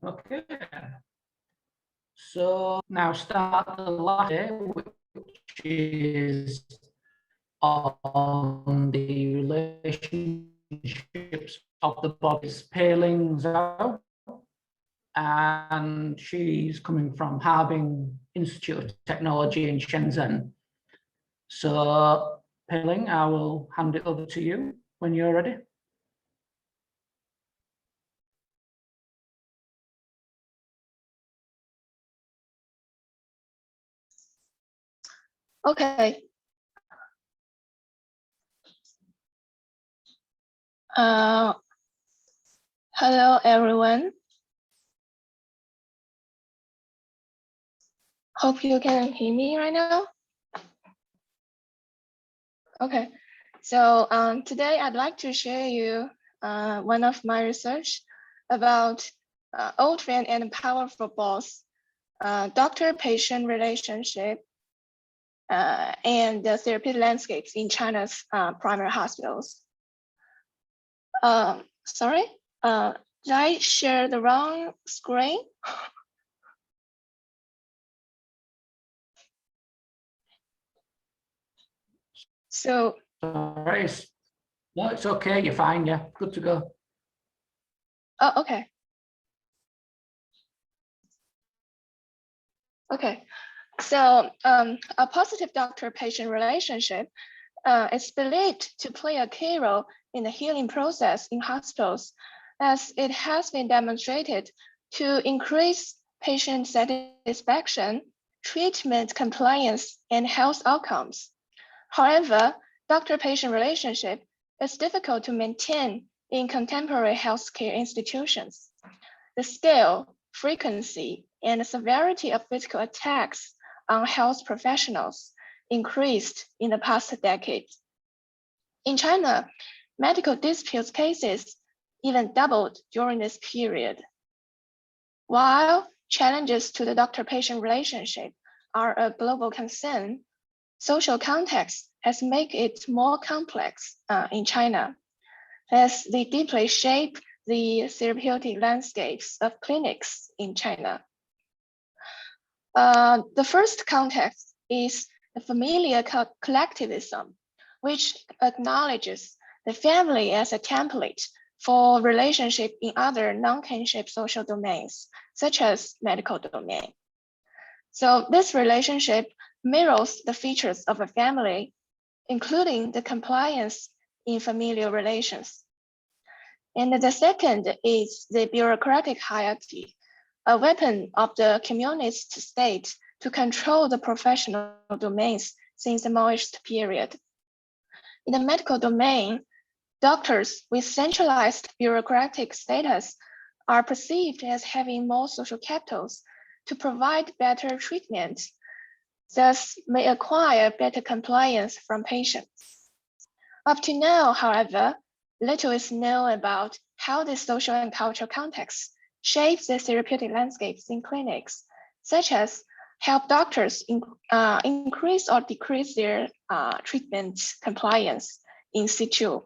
Okay. So now start the last day, which is on the relationships of the bodies. Pei Ling Zhao, and she's coming from Harbin Institute of Technology in Shenzhen. So Pei Ling, I will hand it over to you when you're ready. Okay. Hello, everyone. Hope you can hear me right now. Okay. So today I'd like to share you one of my research about old friend and powerful boss, doctor-patient relationship, and the therapeutic landscapes in China's primary hospitals. Sorry, did I share the wrong screen? So, sorry, no, it's okay. You're fine. Yeah, good to go. oh, okay. Okay. So, a positive doctor-patient relationship is believed to play a key role in the healing process in hospitals, as it has been demonstrated to increase patient satisfaction, treatment compliance, and health outcomes. However, doctor-patient relationship is difficult to maintain in contemporary healthcare institutions. The scale, frequency, and severity of physical attacks on health professionals increased in the past decade. In China, medical dispute cases even doubled during this period. While challenges to the doctor-patient relationship are a global concern, social context has made it more complex in China, as they deeply shape the therapeutic landscapes of clinics in China. The first context is the familial collectivism, which acknowledges the family as a template for relationship in other non-kinship social domains, such as medical domain. So this relationship mirrors the features of a family, including the compliance in familial relations. And the second is the bureaucratic hierarchy, a weapon of the communist state to control the professional domains since the Maoist period. In the medical domain, doctors with centralized bureaucratic status are perceived as having more social capitals to provide better treatment, thus may acquire better compliance from patients. Up to now, however, little is known about how the social and cultural context shapes the therapeutic landscapes in clinics, such as help doctors increase or decrease their treatment compliance in situ,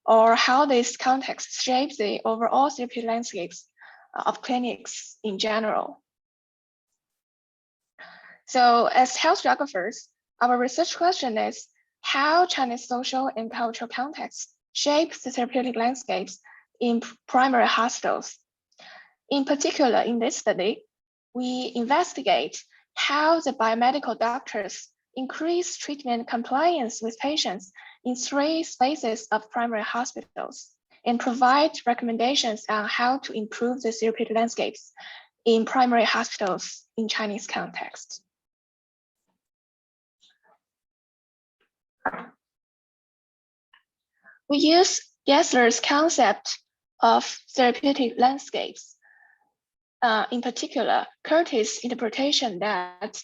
or how this context shapes the overall therapeutic landscapes of clinics in general. So as health geographers, our research question is how Chinese social and cultural context shapes the therapeutic landscapes in primary hospitals. In particular, in this study, we investigate how the biomedical doctors increase treatment compliance with patients in 3 spaces of primary hospitals and provide recommendations on how to improve the therapeutic landscapes in primary hospitals in Chinese context. We use Gessler's concept of therapeutic landscapes. In particular, Curtis' interpretation that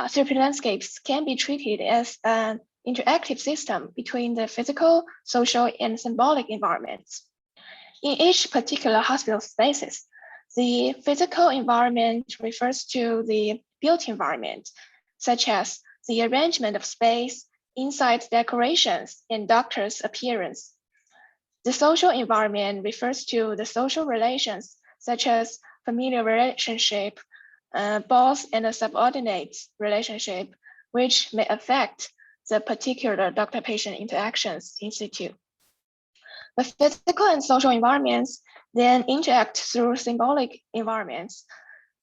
therapeutic landscapes can be treated as an interactive system between the physical, social, and symbolic environments. In each particular hospital spaces, the physical environment refers to the built environment, such as the arrangement of space, inside decorations, and doctor's appearance. The social environment refers to the social relations, such as familial relationship, boss and a subordinate relationship, which may affect the particular doctor-patient interactions in situ. The physical and social environments then interact through symbolic environments.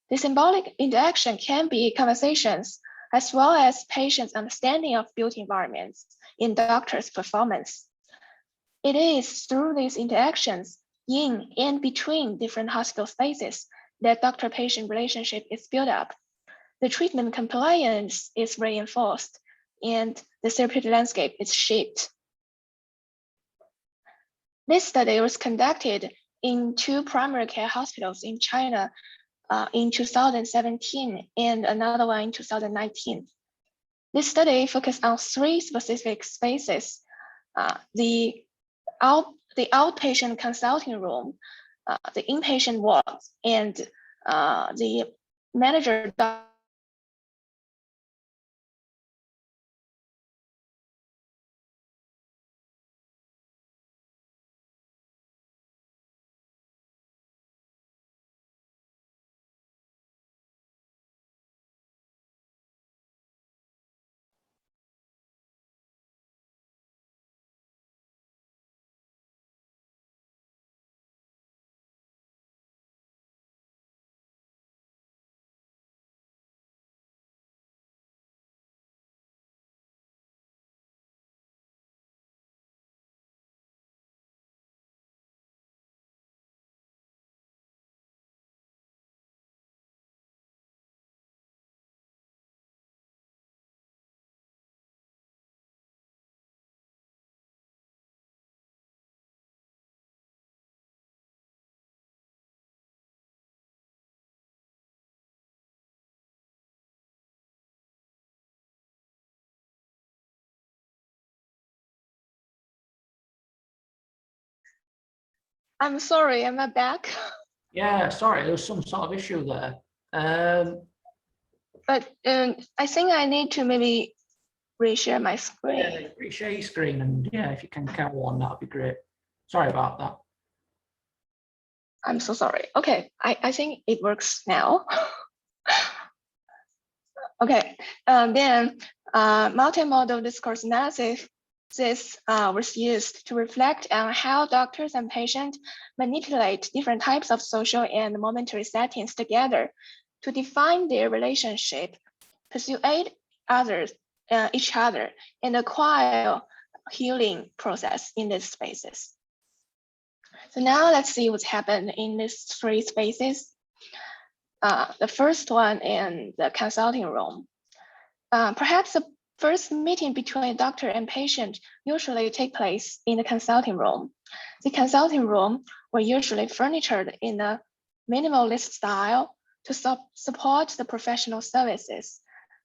The symbolic interaction can be conversations, as well as patients' understanding of built environments in doctors' performance. It is through these interactions in and between different hospital spaces that doctor-patient relationship is built up. The treatment compliance is reinforced and the therapeutic landscape is shaped. This study was conducted in 2 primary care hospitals in China in 2017 and another one in 2019. This study focused on 3 specific spaces: the outpatient consulting room, the inpatient ward, and the manager. I'm sorry, am I back? Yeah, sorry, there was some sort of issue there. But I think I need to maybe reshare my screen. Yeah, reshare your screen, and yeah, if you can carry on, that'd be great. Sorry about that. I'm so sorry. Okay, I think it works now. Okay, then multimodal discourse analysis was used to reflect on how doctors and patients manipulate different types of social and momentary settings together to define their relationship, persuade each other, and acquire healing process in these spaces. So now let's see what's happened in these 3 spaces. The first one in the consulting room. Perhaps the first meeting between a doctor and patient usually take place in the consulting room. The consulting room were usually furnitured in a minimalist style to support the professional services,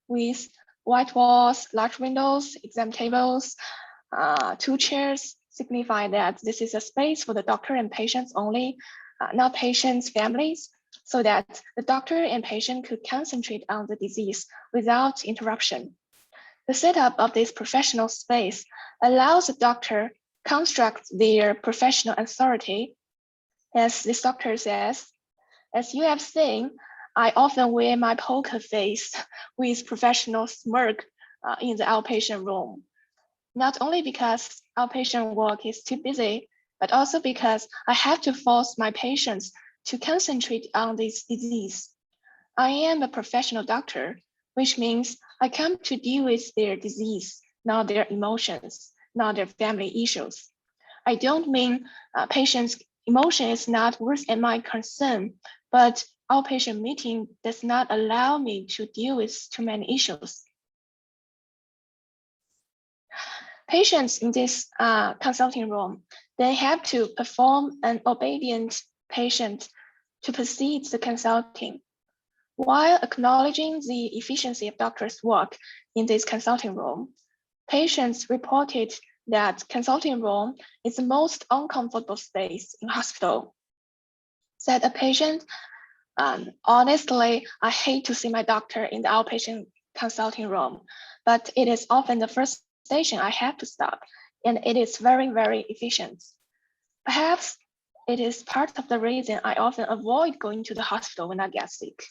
with white walls, large windows, exam tables, 2 chairs, signifying that this is a space for the doctor and patients only, not patients' families, so that the doctor and patient could concentrate on the disease without interruption. The setup of this professional space allows the doctor construct their professional authority. As this doctor says, as you have seen, I often wear my poker face with professional smirk in the outpatient room. Not only because outpatient work is too busy, but also because I have to force my patients to concentrate on this disease. I am a professional doctor, which means I come to deal with their disease, not their emotions, not their family issues. I don't mean patients' emotion is not worth my concern, but outpatient meeting does not allow me to deal with too many issues. Patients in this consulting room, they have to perform an obedient patient to proceed the consulting. While acknowledging the efficiency of doctors' work in this consulting room, patients reported that consulting room is the most uncomfortable space in hospital. Said a patient, honestly, I hate to see my doctor in the outpatient consulting room, but it is often the first station I have to stop, and it is very, very efficient. Perhaps it is part of the reason I often avoid going to the hospital when I get sick.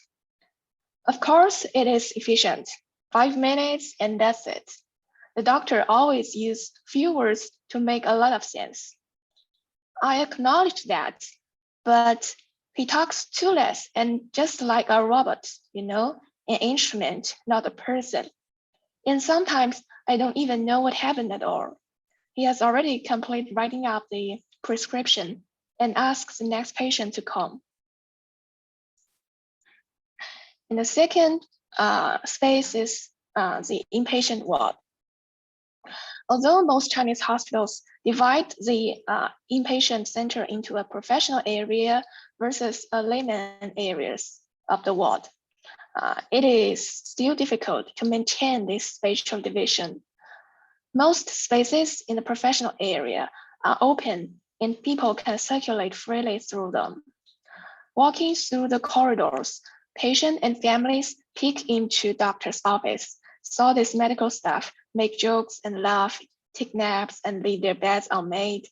Of course, it is efficient. 5 minutes and that's it. The doctor always uses few words to make a lot of sense. I acknowledge that, but he talks too less and just like a robot, an instrument, not a person. And sometimes I don't even know what happened at all. He has already completed writing up the prescription and asks the next patient to come. And the second space is the inpatient ward. Although most Chinese hospitals divide the inpatient center into a professional area versus a layman areas of the ward, it is still difficult to maintain this spatial division. Most spaces in the professional area are open and people can circulate freely through them. Walking through the corridors, patients and families peek into doctor's office, saw this medical staff make jokes and laugh, take naps and leave their beds unmade.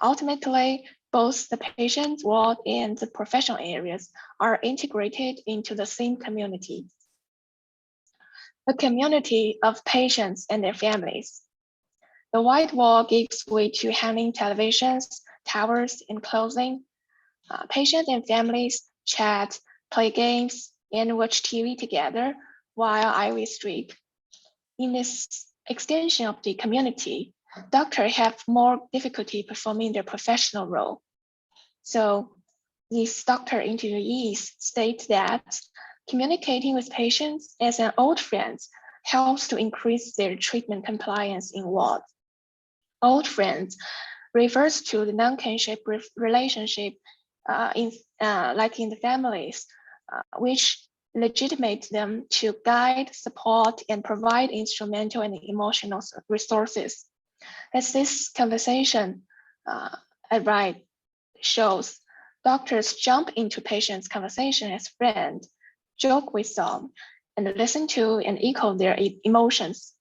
Ultimately, both the patient ward and the professional areas are integrated into the same community. A community of patients and their families. The white wall gives way to hanging televisions, towers, and clothing. Patients and families chat, play games, and watch TV together while I sleep. In this extension of the community, doctors have more difficulty performing their professional role. So these doctor interviewees state that communicating with patients as an old friend helps to increase their treatment compliance in ward. Old friends refers to the non-kinship relationship like in the families, which legitimate them to guide, support, and provide instrumental and emotional resources. As this conversation at right shows, doctors jump into patients' conversation as friends, joke with them, and listen to and echo their emotions.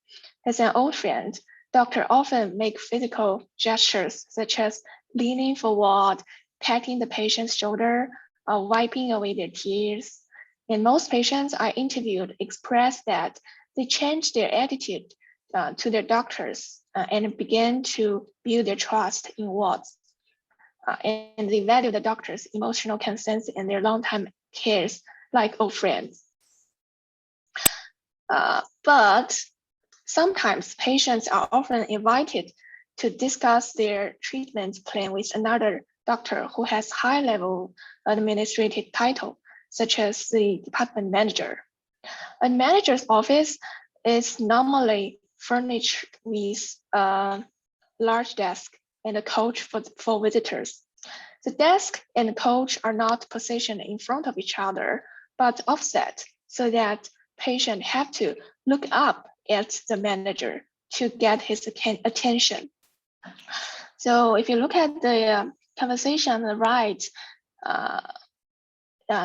As an old friend, doctors often make physical gestures such as leaning forward, patting the patient's shoulder, or wiping away their tears. And most patients I interviewed express that they change their attitude to their doctors and began to build their trust in wards. And they value the doctor's emotional consent and their long-time cares like old friends. But sometimes patients are often invited to discuss their treatment plan with another doctor who has high-level administrative title, such as the department manager. A manager's office is normally furnished with a large desk and a couch for visitors. The desk and the couch are not positioned in front of each other, but offset so that patients have to look up at the manager to get his attention. So if you look at the conversation on the right,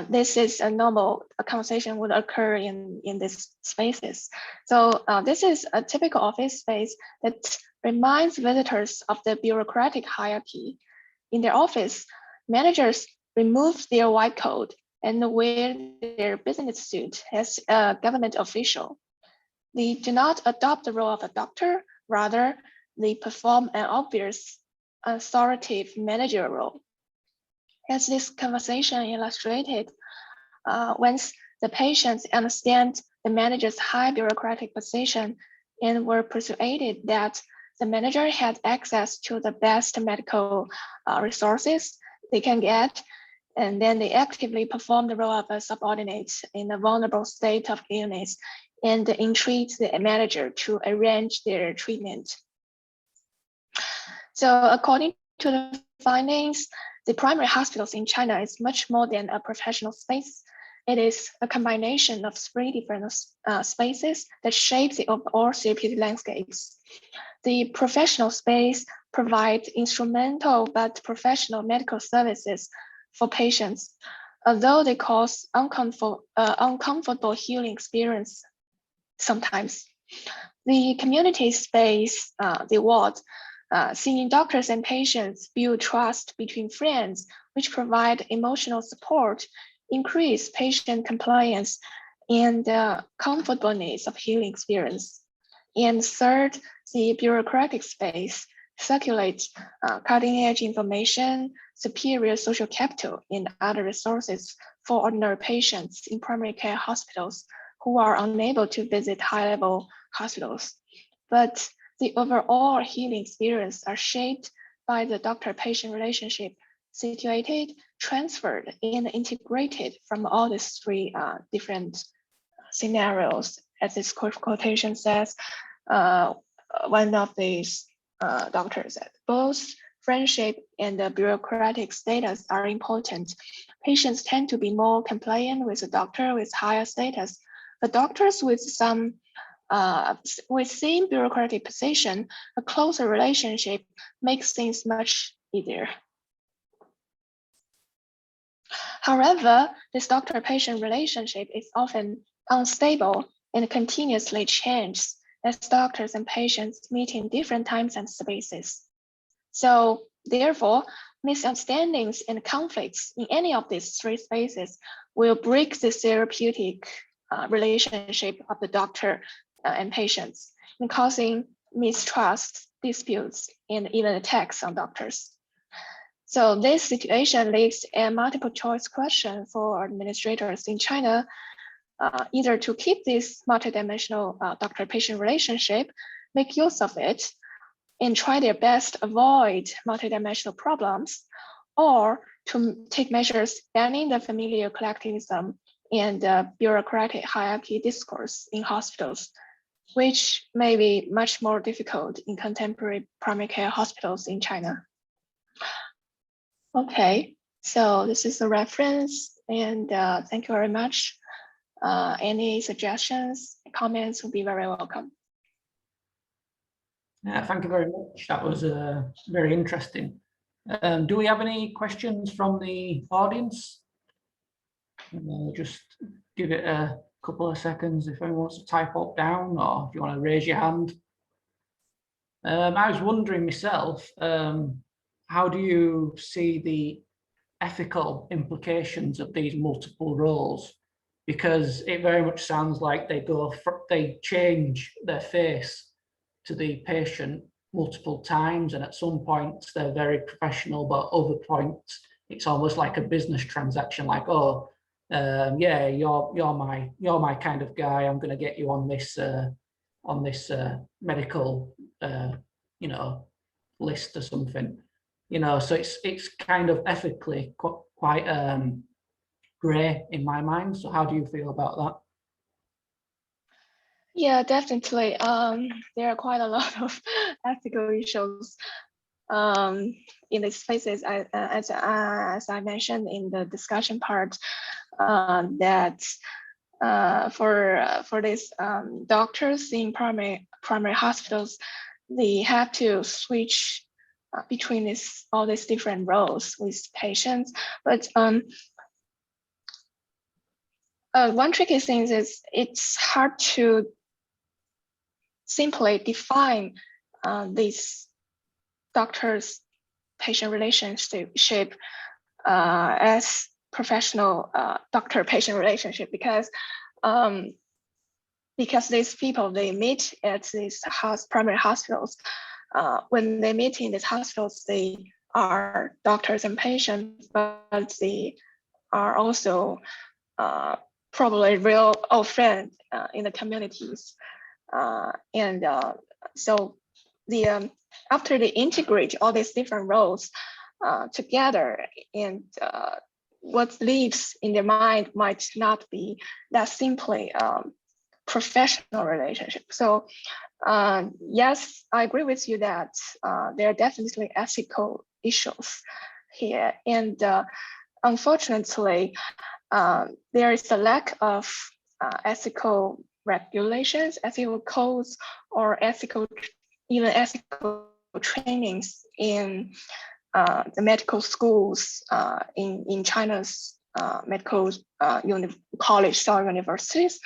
this is a normal conversation would occur in these spaces. So this is a typical office space that reminds visitors of the bureaucratic hierarchy. In their office, managers remove their white coat and wear their business suit as a government official. They do not adopt the role of a doctor, rather they perform an obvious authoritative managerial role. As this conversation illustrated, once the patients understand the manager's high bureaucratic position and were persuaded that the manager had access to the best medical resources they can get, and then they actively perform the role of a subordinate in a vulnerable state of illness and entreat the manager to arrange their treatment. So according to the findings, the primary hospitals in China is much more than a professional space. It is a combination of 3 different spaces that shape the overall therapeutic landscapes. The professional space provides instrumental but professional medical services for patients, although they cause uncomfortable healing experience sometimes. The community space, the ward, seeing doctors and patients build trust between friends, which provide emotional support, increase patient compliance, and comfortableness of healing experience. And third, the bureaucratic space circulates cutting-edge information, superior social capital, and other resources for ordinary patients in primary care hospitals who are unable to visit high-level hospitals. But the overall healing experience are shaped by the doctor-patient relationship, situated, transferred, and integrated from all these three different scenarios. As this quotation says, one of these doctors said, both friendship and the bureaucratic status are important. Patients tend to be more compliant with a doctor with higher status. The doctors with some with same bureaucratic position, a closer relationship makes things much easier. However, this doctor-patient relationship is often unstable and continuously changes as doctors and patients meet in different times and spaces. So therefore, misunderstandings and conflicts in any of these three spaces will break the therapeutic relationship of the doctor and patients, and causing mistrust, disputes, and even attacks on doctors. So this situation leaves a multiple choice question for administrators in China, either to keep this multidimensional doctor-patient relationship, make use of it, and try their best to avoid multidimensional problems, or to take measures banning the familial collectivism and bureaucratic hierarchy discourse in hospitals, which may be much more difficult in contemporary primary care hospitals in China. Okay, so this is a reference, and thank you very much. Any suggestions, comments would be very welcome. Thank you very much. That was very interesting. Do we have any questions from the audience? Just give it a couple of seconds if anyone wants to type up down, or if you want to raise your hand. I was wondering myself, how do you see the ethical implications of these multiple roles? Because it very much sounds like they change their face to the patient multiple times, and at some points they're very professional, but other points it's almost like a business transaction, like, oh, yeah, you're my kind of guy. I'm going to get you on this medical you know, list or something, you know. So it's kind of ethically quite gray in my mind. So how do you feel about that? Yeah, definitely. There are quite a lot of ethical issues in these spaces, as I mentioned in the discussion part, that for these doctors in primary hospitals, they have to switch between all these different roles with patients. But one tricky thing is it's hard to simply define this doctor's patient relationship as professional doctor-patient relationship, because these people, they meet at these primary hospitals. When they meet in these hospitals, they are doctors and patients, but they are also probably real old friends in the communities. So after they integrate all these different roles together, and what lives in their mind might not be that simply professional relationship. So yes, I agree with you that there are definitely ethical issues here, and unfortunately, there is a lack of ethical regulations, ethical codes, or even ethical trainings in the medical schools in China's medical college or universities.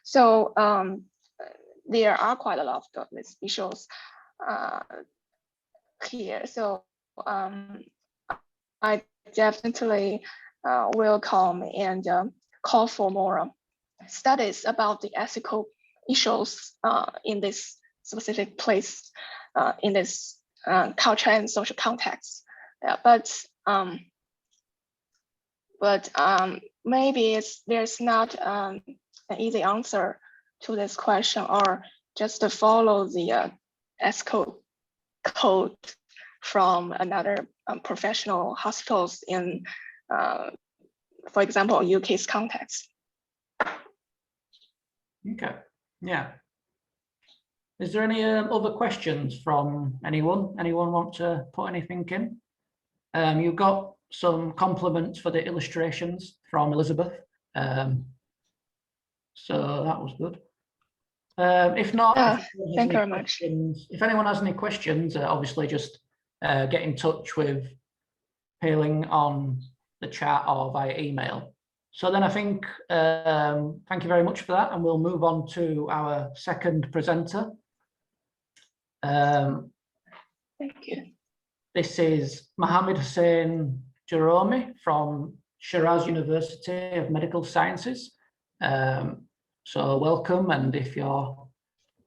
So there are quite a lot of these issues here. So I definitely welcome and call for more studies about the ethical issues in this specific place, in this culture and social context. Maybe there's not an easy answer to this question, or just to follow the ethical code from another professional hospitals in, for example, UK's context. Okay, yeah. Is there any other questions from anyone? Anyone want to put anything in? You got some compliments for the illustrations from Elizabeth. So that was good. If not, thank you very much. If anyone has any questions, obviously just get in touch with Pei-Ling on the chat or via email. So then I think, thank you very much for that, and we'll move on to our second presenter. Thank you. This is Mohammed Hussein Jahromi from Shiraz University of Medical Sciences. So welcome, and if you're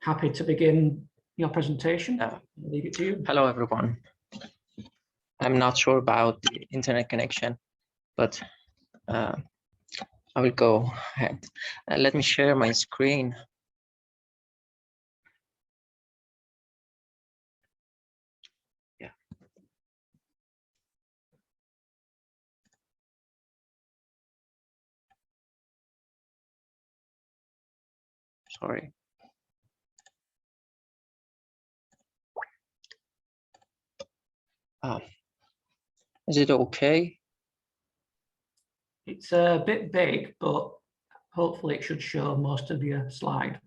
happy to begin your presentation, I'll leave it to you. Hello, everyone. I'm not sure about the internet connection, but I will go ahead. Let me share my screen. Yeah. Sorry. Is it okay? It's a bit big, but hopefully it should show most of your slide.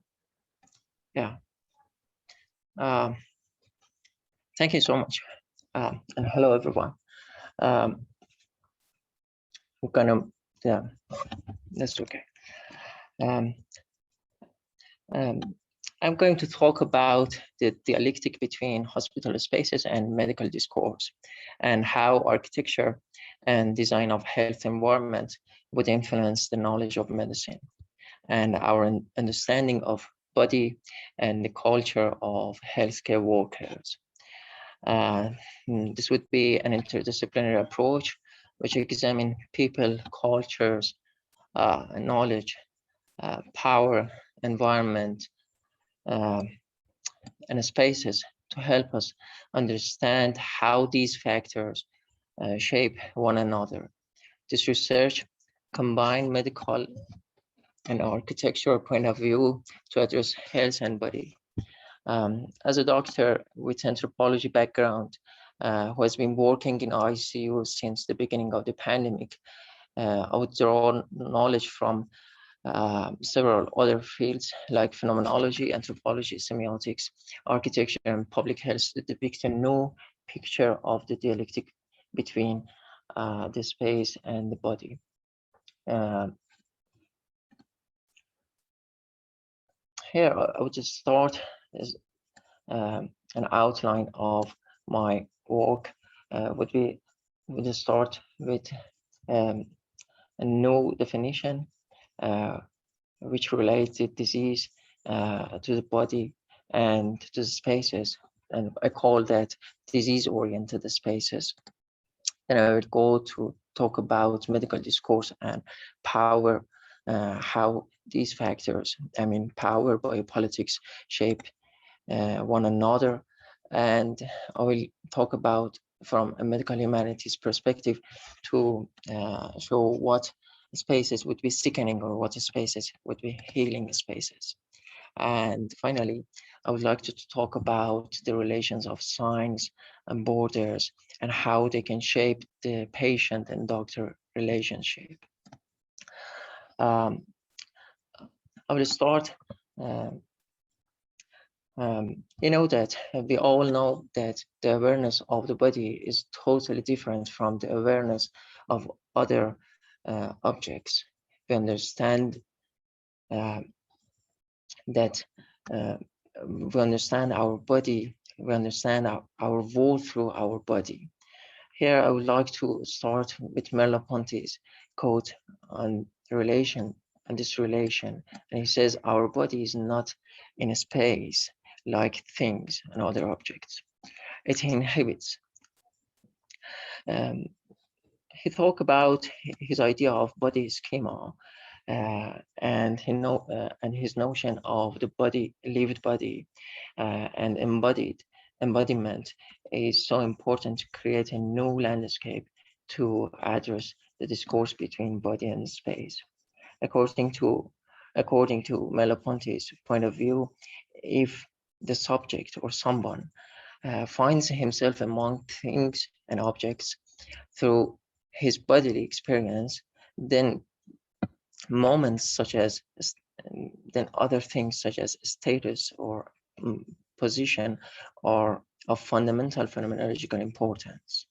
Yeah. Thank you so much. And hello, everyone. We're gonna, yeah, that's okay. I'm going to talk about the dialectic between hospital spaces and medical discourse, and how architecture and design of health environment would influence the knowledge of medicine and our understanding of body and the culture of healthcare workers. This would be an interdisciplinary approach which examines people, cultures, knowledge, power, environment, and spaces to help us understand how these factors shape one another. This research combined medical and architectural point of view to address health and body. As a doctor with anthropology background, who has been working in ICU since the beginning of the pandemic, I would draw knowledge from several other fields like phenomenology, anthropology, semiotics, architecture, and public health to depict a new picture of the dialectic between the space and the body. Here, I would just start as an outline of my work. Would just start with a new definition which relates the disease to the body and to the spaces, and I call that disease-oriented spaces. Then I would go to talk about medical discourse and power, how these factors, I mean power, biopolitics, shape one another, and I will talk about from a medical humanities perspective to show what spaces would be sickening or what spaces would be healing spaces. And finally, I would like to talk about the relations of science and borders and how they can shape the patient and doctor relationship. I will start. You know that we all know that the awareness of the body is totally different from the awareness of other objects. We understand that we understand our body we understand our world through our body. Here, I would like to start with Merleau-Ponty's quote on relation, and this relation. And he says, our body is not in a space like things and other objects. It inhabits. He talked about his idea of body schema and his notion of the body, lived body, and embodiment is so important to create a new landscape to address the discourse between body and space. According to Merleau-Ponty's point of view, if the subject or someone finds himself among things and objects through his bodily experience, then moments such as then other things such as status or position are of fundamental phenomenological importance.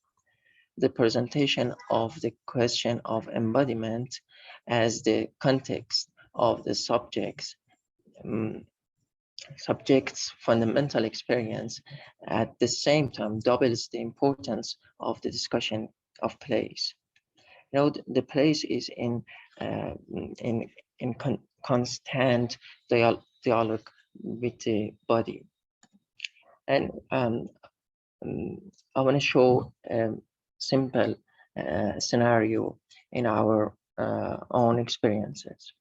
The presentation of the question of embodiment as the context of the subject's fundamental experience at the same time doubles the importance of the discussion of place. You know, the place is in constant dialogue with the body. And I want to show a simple scenario in our own experiences.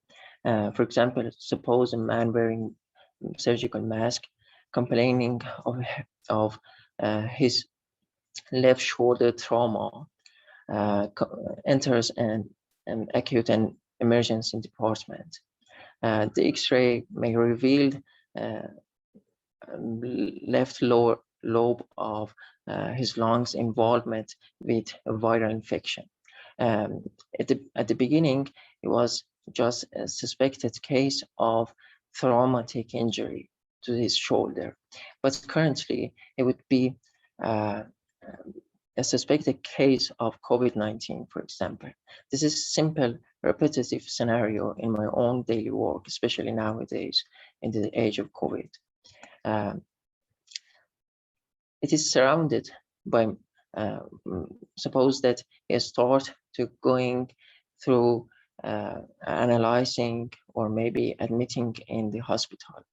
For example, suppose a man wearing surgical mask complaining of his left shoulder trauma enters an acute and emergency department. The X-ray may reveal left lower lobe of his lungs involvement with a viral infection. At the beginning, it was just a suspected case of traumatic injury to his shoulder, but currently it would be a suspected case of COVID-19, for example. This is a simple, repetitive scenario in my own daily work, especially nowadays in the age of COVID. It is surrounded by, suppose that he start to going through analyzing or maybe admitting in the hospital.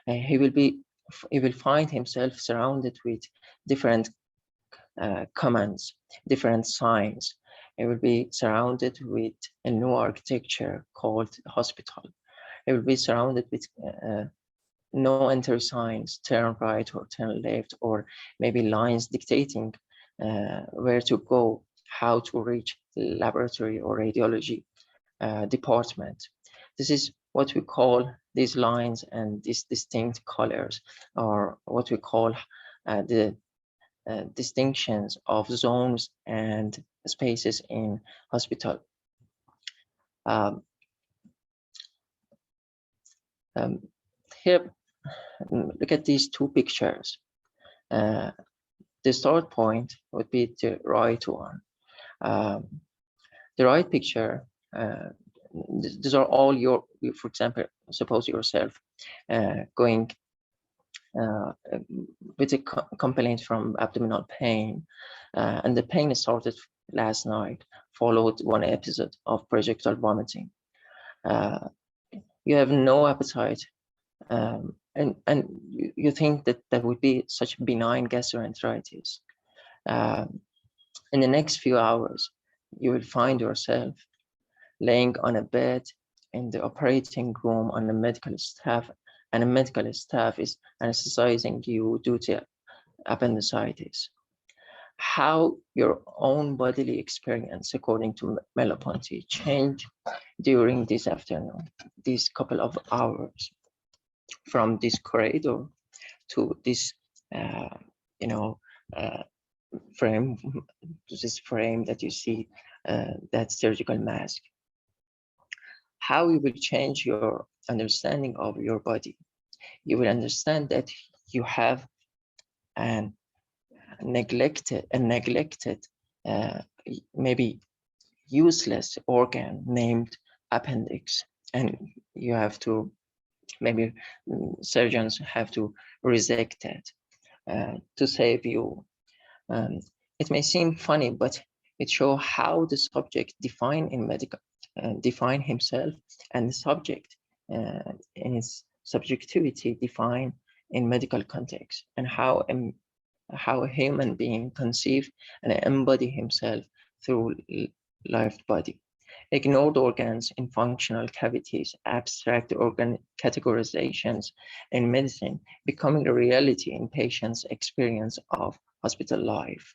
He will find himself surrounded with different commands, different signs. He will be surrounded with a new architecture called hospital. He will be surrounded with no entry signs, turn right or turn left, or maybe lines dictating where to go, how to reach the laboratory or radiology department. This is what we call these lines and these distinct colors, or what we call the distinctions of zones and spaces in hospital. Here, look at these two pictures. The start point would be the right one. The right picture, these are all your, for example, suppose yourself going with a complaint from abdominal pain, and the pain started last night, followed one episode of projectile vomiting. You have no appetite, and you think that that would be such benign gastroenteritis. In the next few hours, you will find yourself laying on a bed in the operating room on the medical staff, and the medical staff is anesthetizing you due to appendicitis. How your own bodily experience, according to Merleau-Ponty, changed during this afternoon, these couple of hours, from this corridor to this, frame, to this frame that you see, that surgical mask. How you will change your understanding of your body. You will understand that you have a neglected, maybe useless organ named appendix, and you have to, maybe surgeons have to resect it. to save you. It may seem funny, but it shows how the subject define himself, and the subject in his subjectivity define in medical context, and how a human being conceive and embody himself through lived body. Ignored organs in functional cavities, abstract organ categorizations in medicine, becoming a reality in patients' experience of hospital life.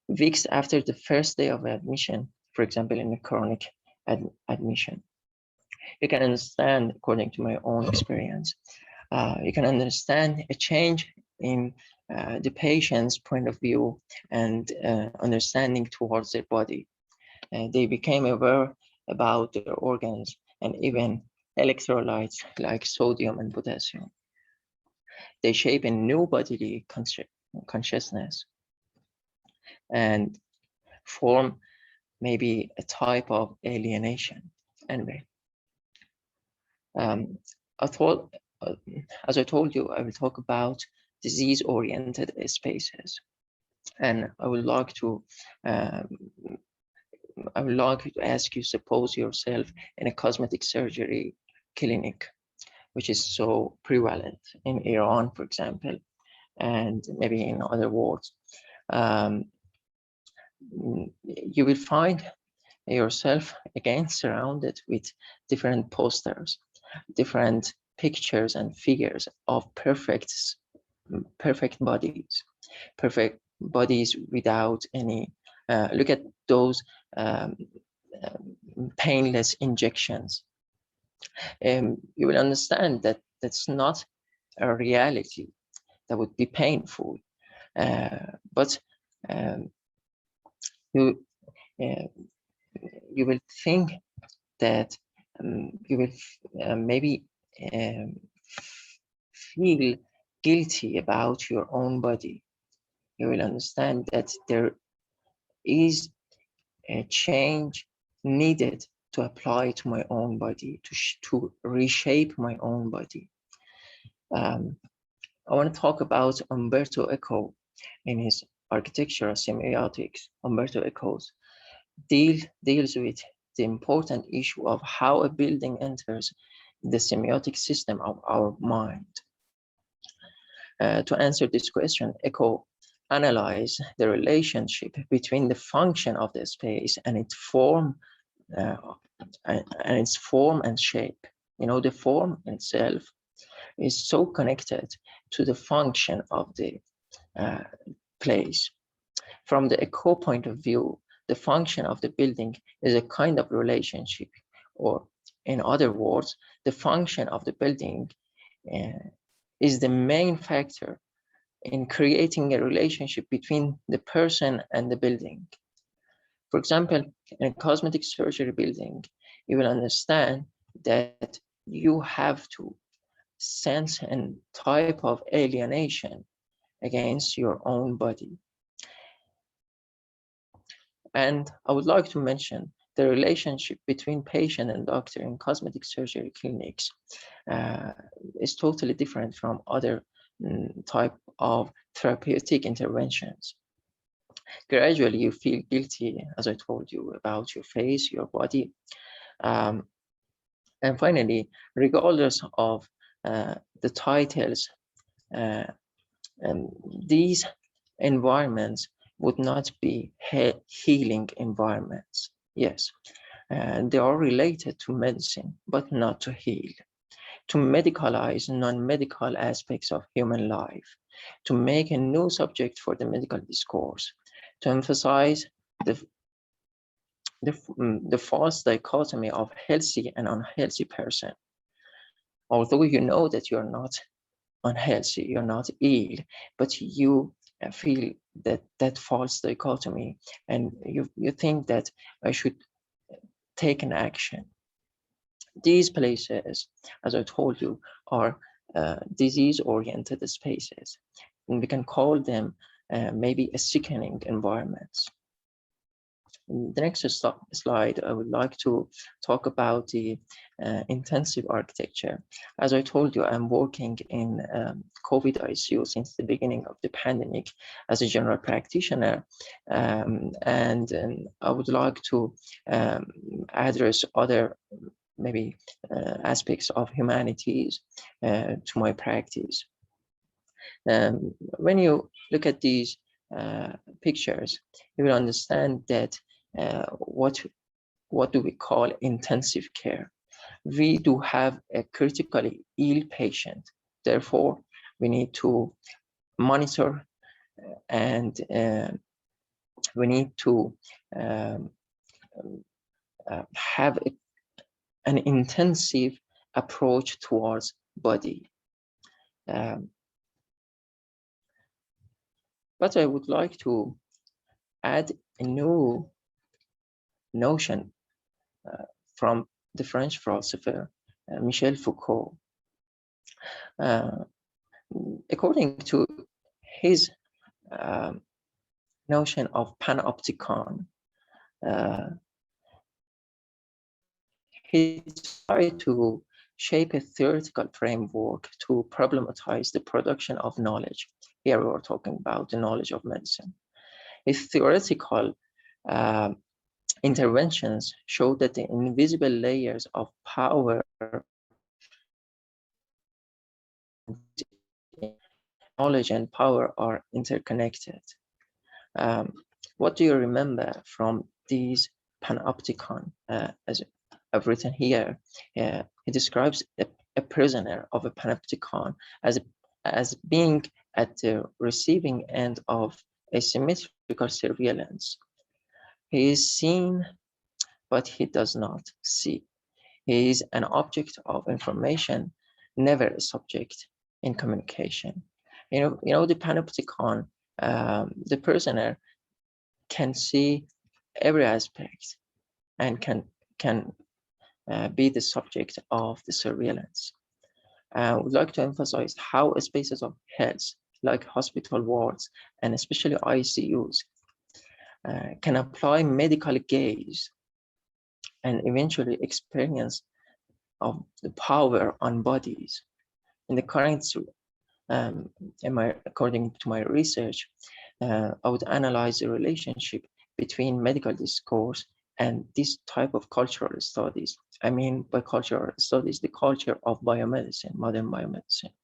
Weeks after the first day of admission, for example, in a chronic admission, you can understand, according to my own experience, you can understand a change in the patient's point of view and understanding towards their body. They became aware about their organs and even electrolytes like sodium and potassium. They shape a new bodily consciousness and form maybe a type of alienation. Anyway, as I told you, I will talk about disease-oriented spaces, and I would like to ask you, suppose yourself in a cosmetic surgery clinic, which is so prevalent in Iran, for example, and maybe in other worlds. You will find yourself again surrounded with different posters, different pictures and figures of perfect bodies without any, look at those painless injections. You will understand that that's not a reality that would be painful, but you will think that you will maybe feel guilty about your own body. You will understand that there is a change needed to apply to my own body, to reshape my own body. I want to talk about Umberto Eco in his Architectural Semiotics. Umberto Eco deals with the important issue of how a building enters the semiotic system of our mind. To answer this question, Eco analyzed the relationship between the function of the space and its form and shape. You know, the form itself is so connected to the function of the place. From the Eco point of view, the function of the building is a kind of relationship, or in other words, the function of the building is the main factor in creating a relationship between the person and the building. For example, in a cosmetic surgery building, you will understand that you have to sense a type of alienation against your own body. And I would like to mention the relationship between patient and doctor in cosmetic surgery clinics is totally different from other type of therapeutic interventions. Gradually, you feel guilty, as I told you, about your face, your body. And finally, regardless of the titles, these environments would not be healing environments. Yes, they are related to medicine, but not to heal. To medicalize non-medical aspects of human life, to make a new subject for the medical discourse, to emphasize the false dichotomy of healthy and unhealthy person. Although you know that you're not unhealthy, you're not ill, but you feel that false dichotomy, and you think that I should take an action. These places, as I told you, are disease-oriented spaces, and we can call them maybe a sickening environments. The next slide, I would like to talk about the intensive architecture. As I told you, I'm working in COVID ICU since the beginning of the pandemic as a general practitioner, and I would like to address other maybe aspects of humanities to my practice. When you look at these pictures, you will understand that what do we call intensive care. We do have a critically ill patient. Therefore, we need to monitor and we need to have an intensive approach towards body. But I would like to add a new notion from the French philosopher Michel Foucault. According to his notion of panopticon, he tried to shape a theoretical framework to problematize the production of knowledge. Here we are talking about the knowledge of medicine. His theoretical interventions show that the invisible layers of power, knowledge and power are interconnected. What do you remember from these panopticon? As I've written here, he describes a prisoner of a panopticon as being at the receiving end of asymmetrical surveillance. He is seen, but he does not see. He is an object of information, never a subject in communication. You know the panopticon, the prisoner can see every aspect and can be the subject of the surveillance. I would like to emphasize how spaces of health, like hospital wards and especially ICUs, can apply medical gaze and eventually experience of the power on bodies. In the current, according to my research, I would analyze the relationship between medical discourse and this type of cultural studies. I mean by cultural studies, the culture of biomedicine, modern biomedicine.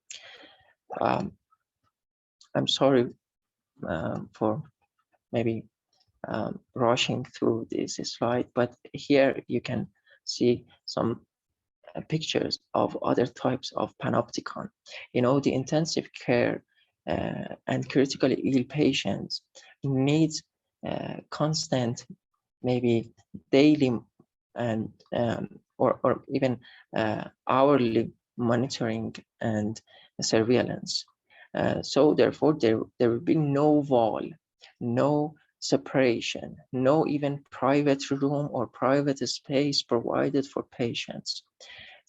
I'm sorry for maybe rushing through this slide, but here you can see some pictures of other types of panopticon. You know, the intensive care and critically ill patients needs constant, maybe daily and or even hourly monitoring and surveillance. So therefore, there will be no wall, no separation, no even private room or private space provided for patients.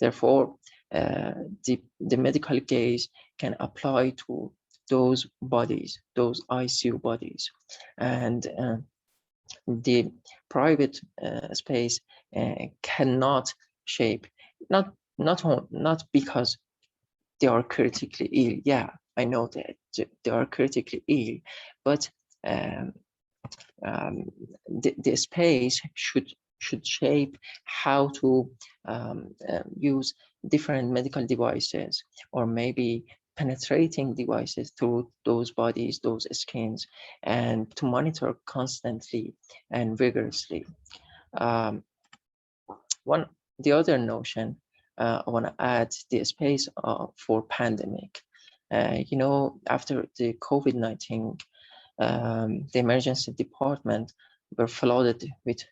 Therefore, the medical gaze can apply to those bodies, those ICU bodies, and the private space cannot shape, not because they are critically ill. Yeah, I know that they are critically ill, but the space should shape how to use different medical devices, or maybe penetrating devices through those bodies, those skins, and to monitor constantly and vigorously. The other notion I want to add the space for pandemic. You know, after the COVID-19, the emergency department were flooded with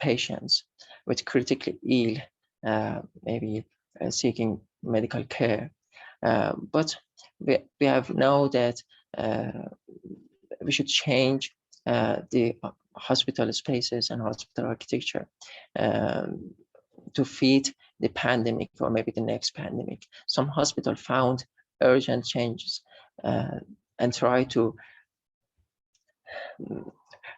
patients with critically ill, maybe seeking medical care. But we have know that we should change the hospital spaces and hospital architecture to fit the pandemic or maybe the next pandemic. Some hospitals found urgent changes and try to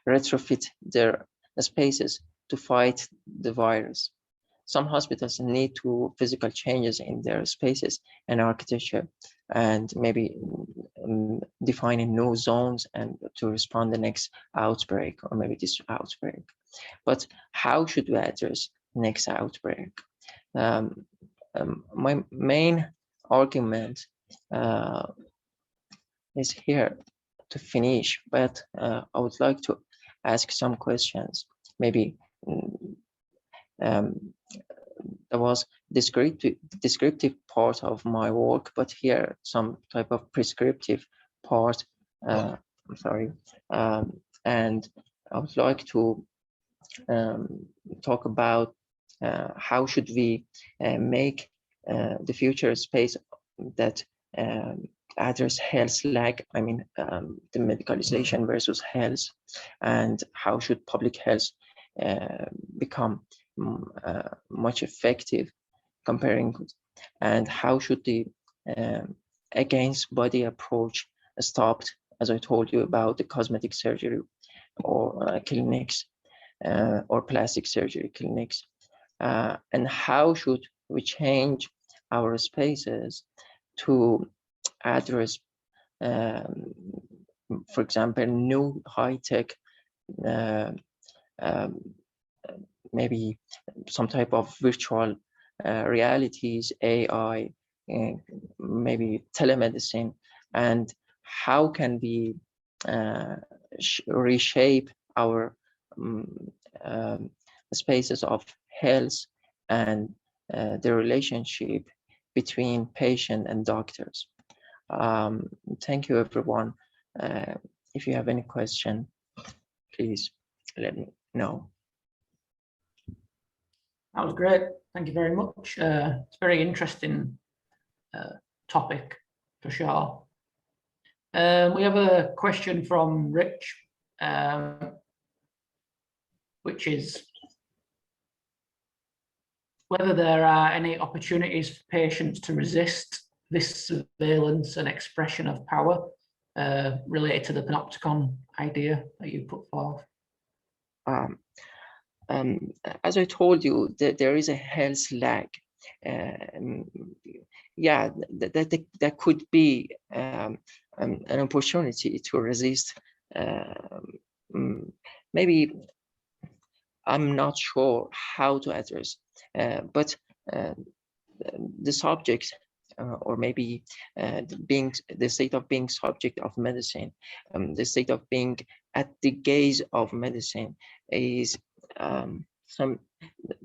retrofit their spaces to fight the virus. Some hospitals need to physical changes in their spaces and architecture, and maybe defining new zones and to respond the next outbreak or maybe this outbreak. But how should we address next outbreak? My main argument is here to finish, but I would like to ask some questions. Maybe there was descriptive part of my work, but here some type of prescriptive part. I'm sorry, and I would like to talk about how should we make the future space that address health lag, I mean the medicalization versus health, and how should public health become much effective comparing, and how should the against body approach stopped, as I told you about the cosmetic surgery or clinics or plastic surgery clinics, and how should we change our spaces to address, for example, new high-tech, maybe some type of virtual realities, AI, maybe telemedicine, and how can we reshape our spaces of health and the relationship between patient and doctors. Thank you, everyone. If you have any question, please let me know. That was great. Thank you very much. It's a very interesting topic for sure. We have a question from Rich, which is whether there are any opportunities for patients to resist this surveillance and expression of power related to the panopticon idea that you put forth. As I told you, there is a health lag. Yeah, that could be an opportunity to resist. Maybe I'm not sure how to address, but the subject, or maybe being the state of being subject of medicine, the state of being at the gaze of medicine is some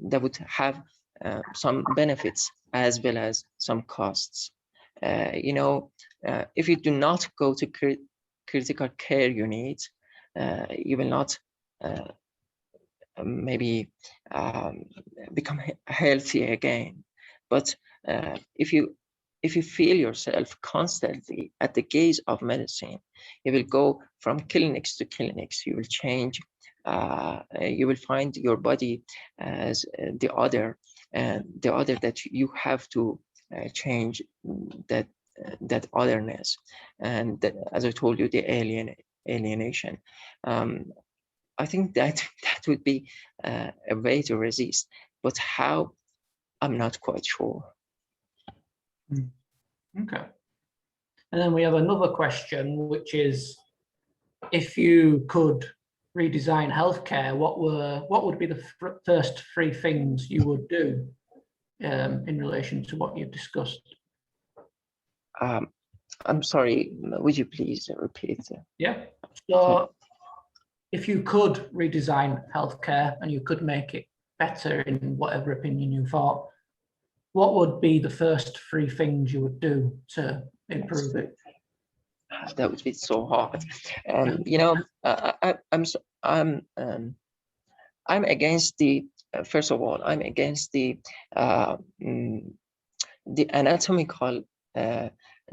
that would have some benefits as well as some costs. You know, if you do not go to critical care unit, you will not maybe become healthy again. But if you feel yourself constantly at the gaze of medicine, you will go from clinics to clinics. You will change. You will find your body as the other, and the other that you have to change that otherness, and that, as I told you, the alienation. I think that would be a way to resist, but how, I'm not quite sure. Okay. And then we have another question, which is, if you could redesign healthcare, what would be the first 3 things you would do in relation to what you've discussed? I'm sorry, would you please repeat? Yeah. So if you could redesign healthcare and you could make it better in whatever opinion you thought, what would be the first 3 things you would do to improve it? That would be so hard. You know, I'm against the first of all, I'm against the anatomical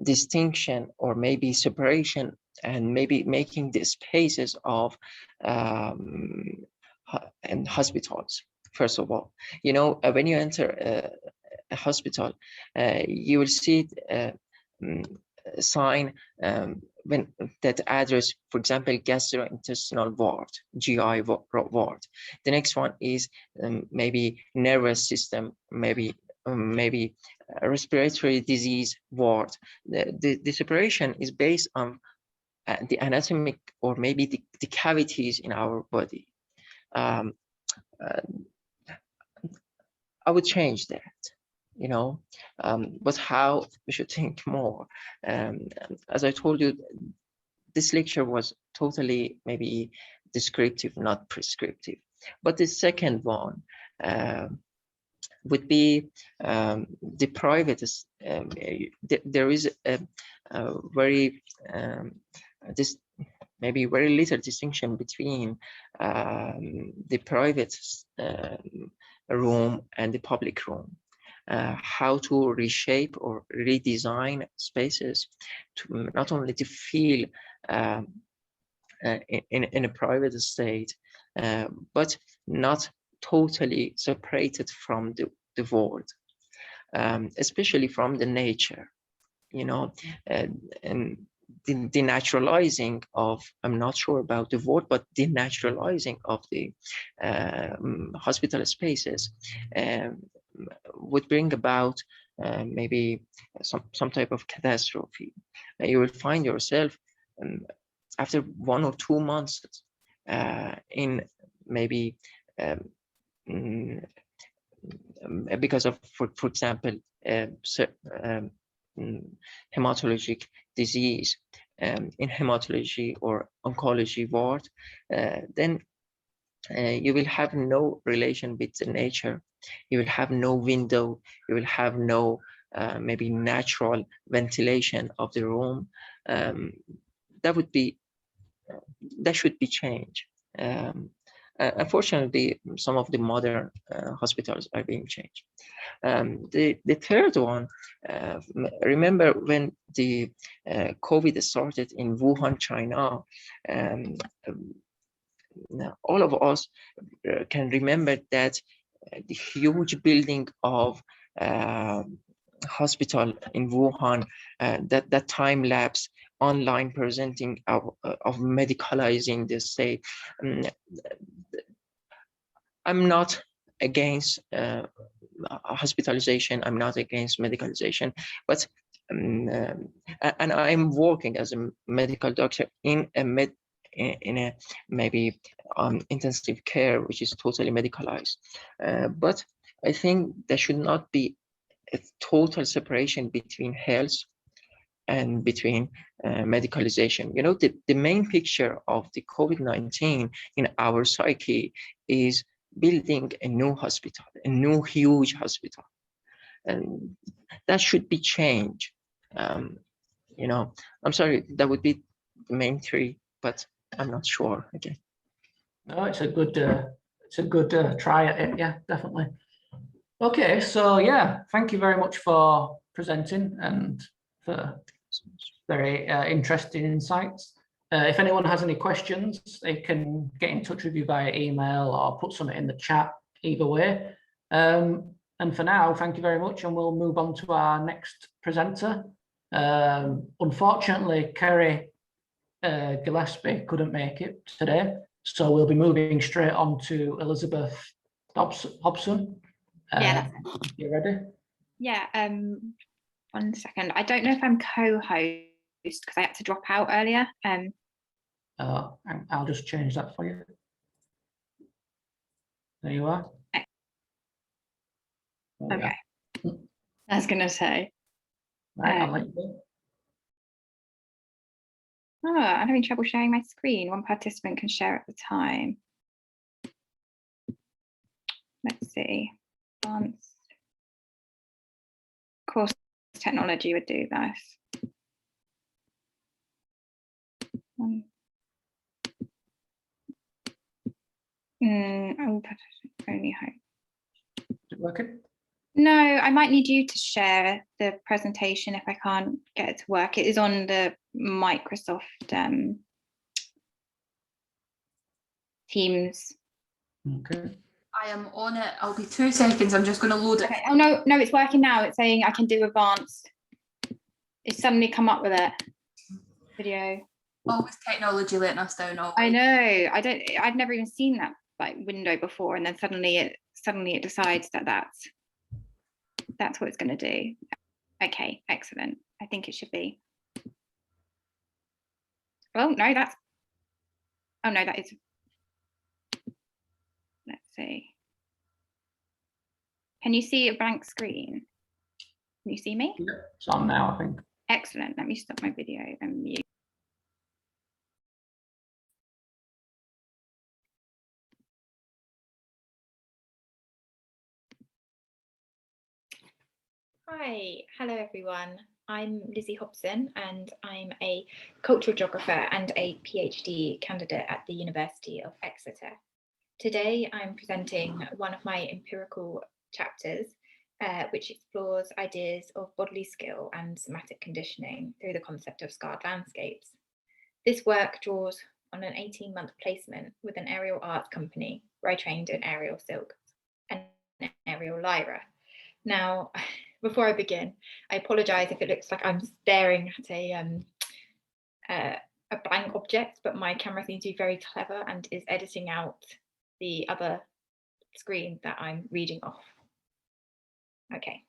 distinction, or maybe separation, and maybe making the spaces of and hospitals. First of all, you know, when you enter a hospital, you will see a sign when that address, for example, gastrointestinal ward, GI ward. The next one is maybe nervous system, maybe respiratory disease ward. The separation is based on the anatomic or maybe the cavities in our body. I would change that, you know, but how we should think more. As I told you, this lecture was totally maybe descriptive, not prescriptive. But the second one would be the private. There is a very this maybe very little distinction between the private room and the public room. How to reshape or redesign spaces to not only to feel in a private state, but not totally separated from the world, especially from the nature, you know, and the naturalizing of, I'm not sure about the word, but the naturalizing of the hospital spaces would bring about maybe some type of catastrophe. You will find yourself after 1 or 2 months in maybe because of, for example, hematologic disease in hematology or oncology ward, then you will have no relation with the nature. You will have no window. You will have no maybe natural ventilation of the room. That should be changed. Unfortunately, some of the modern hospitals are being changed. The third one, remember when the COVID started in Wuhan, China, all of us can remember that the huge building of hospital in Wuhan, that time lapse online presenting of medicalizing the state. I'm not against hospitalization. I'm not against medicalization, but and I'm working as a medical doctor in a maybe intensive care, which is totally medicalized. But I think there should not be a total separation between health and between medicalization. You know, the main picture of the COVID-19 in our psyche is building a new hospital, a new huge hospital, and that should be changed. You know, I'm sorry, that would be the main three, but I'm not sure again. No, it's a good try at it. Yeah, definitely. Okay, so yeah, thank you very much for presenting and for very interesting insights. If anyone has any questions, they can get in touch with you via email or put something in the chat, either way. And for now, thank you very much, and we'll move on to our next presenter. Unfortunately, Kerry Gillespie couldn't make it today, so we'll be moving straight on to Elizabeth Hobson. Yeah, you ready? Yeah, 1 second. I don't know if I'm co-host because I had to drop out earlier. I'll just change that for you. There you are. Okay. I was going to say. Right, I'll let you go. Oh, I'm having trouble sharing my screen. One participant can share at a time. Let's see. Advanced. Of course, technology would do this. Only hope. Is it working? No, I might need you to share the presentation if I can't get it to work. It is on the Microsoft Teams. Okay. I am on it. I'll be 2 seconds. I'm just going to load it. Okay. Oh no, it's working now. It's saying I can do advanced. It's suddenly come up with it. video. Always technology letting us down. Always. I know. I'd never even seen that like window before, and then suddenly it decides that that's what it's going to do. Okay, excellent. I think it should be. Oh no, that is. Let's see. Can you see a blank screen? Can you see me? Yeah, it's on now, I think. Excellent. Let me stop my video and mute. Hi, hello everyone. I'm Lizzie Hobson and I'm a cultural geographer and a PhD candidate at the University of Exeter. Today I'm presenting one of my empirical chapters which explores ideas of bodily skill and somatic conditioning through the concept of scarred landscapes. This work draws on an 18-month placement with an aerial arts company where I trained in aerial silk and aerial lyra. Now, before I begin, I apologise if it looks like I'm staring at a blank object, but my camera seems to be very clever and is editing out the other screen that I'm reading off. Okay.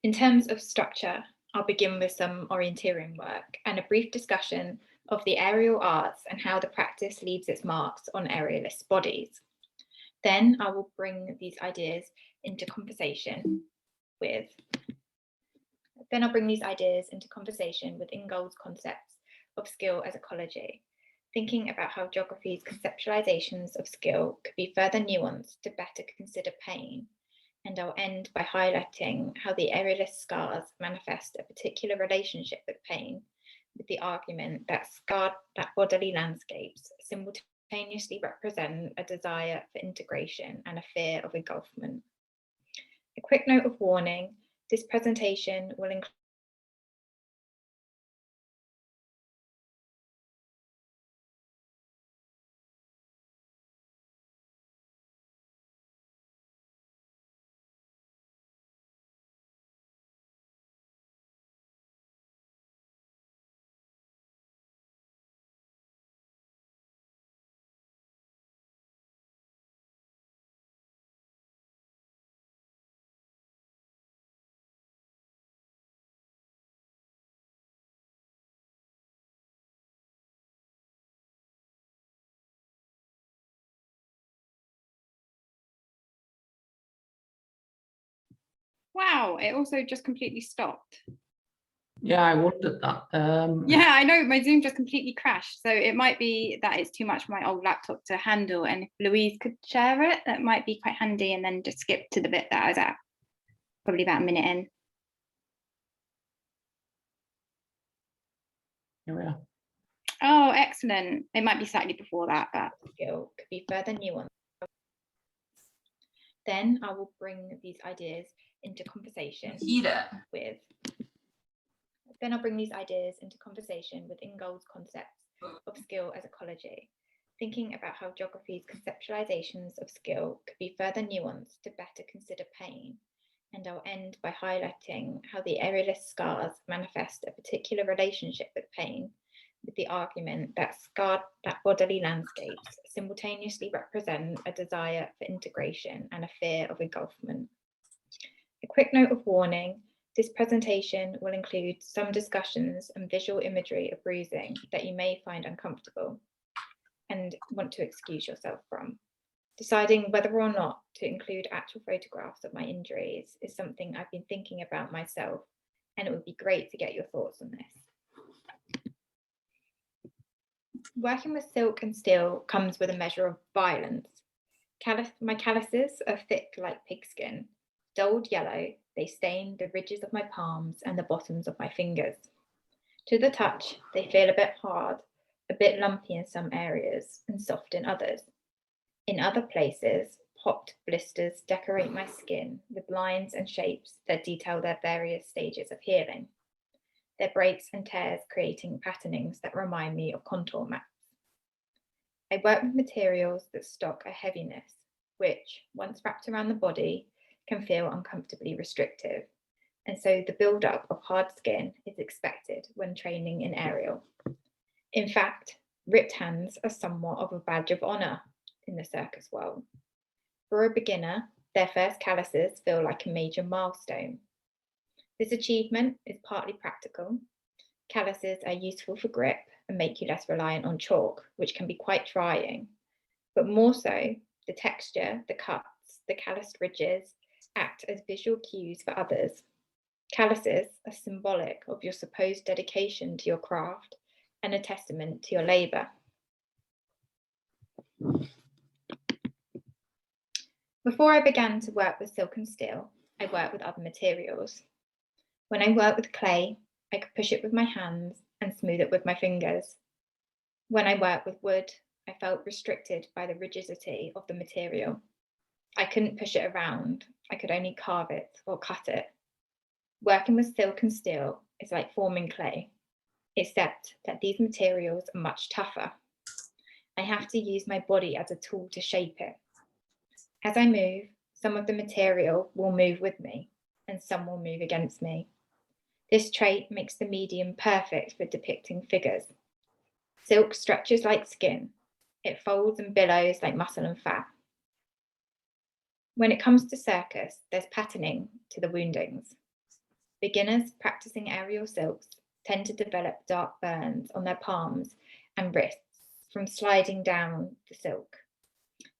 In terms of structure, I'll begin with some orienteering work and a brief discussion of the aerial arts and how the practice leaves its marks on aerialist bodies. Then I will bring these ideas into conversation with Ingold's concepts of skill as ecology, thinking about how geography's conceptualizations of skill could be further nuanced to better consider pain. And I'll end by highlighting how the aerialist scars manifest a particular relationship with pain, with the argument that bodily landscapes simultaneously represent a desire for integration and a fear of engulfment. A quick note of warning, this presentation will include Wow, it also just completely stopped. Yeah, I wondered that. Yeah, I know, my Zoom just completely crashed. So it might be that it's too much for my old laptop to handle. And if Louise could share it, that might be quite handy, and then just skip to the bit that I was at, probably about a minute in. Here we are. Oh, excellent. It might be slightly before that, but skill could be further nuanced. Then I will bring these ideas into conversation with Ingold's concepts of skill as ecology, thinking about how geography's conceptualizations of skill could be further nuanced to better consider pain. And I'll end by highlighting how the aerialist scars manifest a particular relationship with pain, with the argument that bodily landscapes simultaneously represent a desire for integration and a fear of engulfment. A quick note of warning, this presentation will include some discussions and visual imagery of bruising that you may find uncomfortable and want to excuse yourself from. Deciding whether or not to include actual photographs of my injuries is something I've been thinking about myself, and it would be great to get your thoughts on this. Working with silk and steel comes with a measure of violence. My calluses are thick like pigskin. Dulled yellow, they stain the ridges of my palms and the bottoms of my fingers. To the touch, they feel a bit hard, a bit lumpy in some areas and soft in others. In other places, popped blisters decorate my skin with lines and shapes that detail their various stages of healing, their breaks and tears creating patternings that remind me of contour maps. I work with materials that stock a heaviness, which, once wrapped around the body, can feel uncomfortably restrictive, and so the buildup of hard skin is expected when training in aerial. In fact, ripped hands are somewhat of a badge of honour in the circus world. For a beginner, their first calluses feel like a major milestone. This achievement is partly practical. Calluses are useful for grip and make you less reliant on chalk, which can be quite trying. But more so, the texture, the cuts, the calloused ridges act as visual cues for others. Calluses are symbolic of your supposed dedication to your craft and a testament to your labour. Before I began to work with silk and steel, I worked with other materials. When I worked with clay, I could push it with my hands and smooth it with my fingers. When I worked with wood, I felt restricted by the rigidity of the material. I couldn't push it around, I could only carve it or cut it. Working with silk and steel is like forming clay, except that these materials are much tougher. I have to use my body as a tool to shape it. As I move, some of the material will move with me, and some will move against me. This trait makes the medium perfect for depicting figures. Silk stretches like skin. It folds and billows like muscle and fat. When it comes to circus, there's patterning to the woundings. Beginners practicing aerial silks tend to develop dark burns on their palms and wrists from sliding down the silk.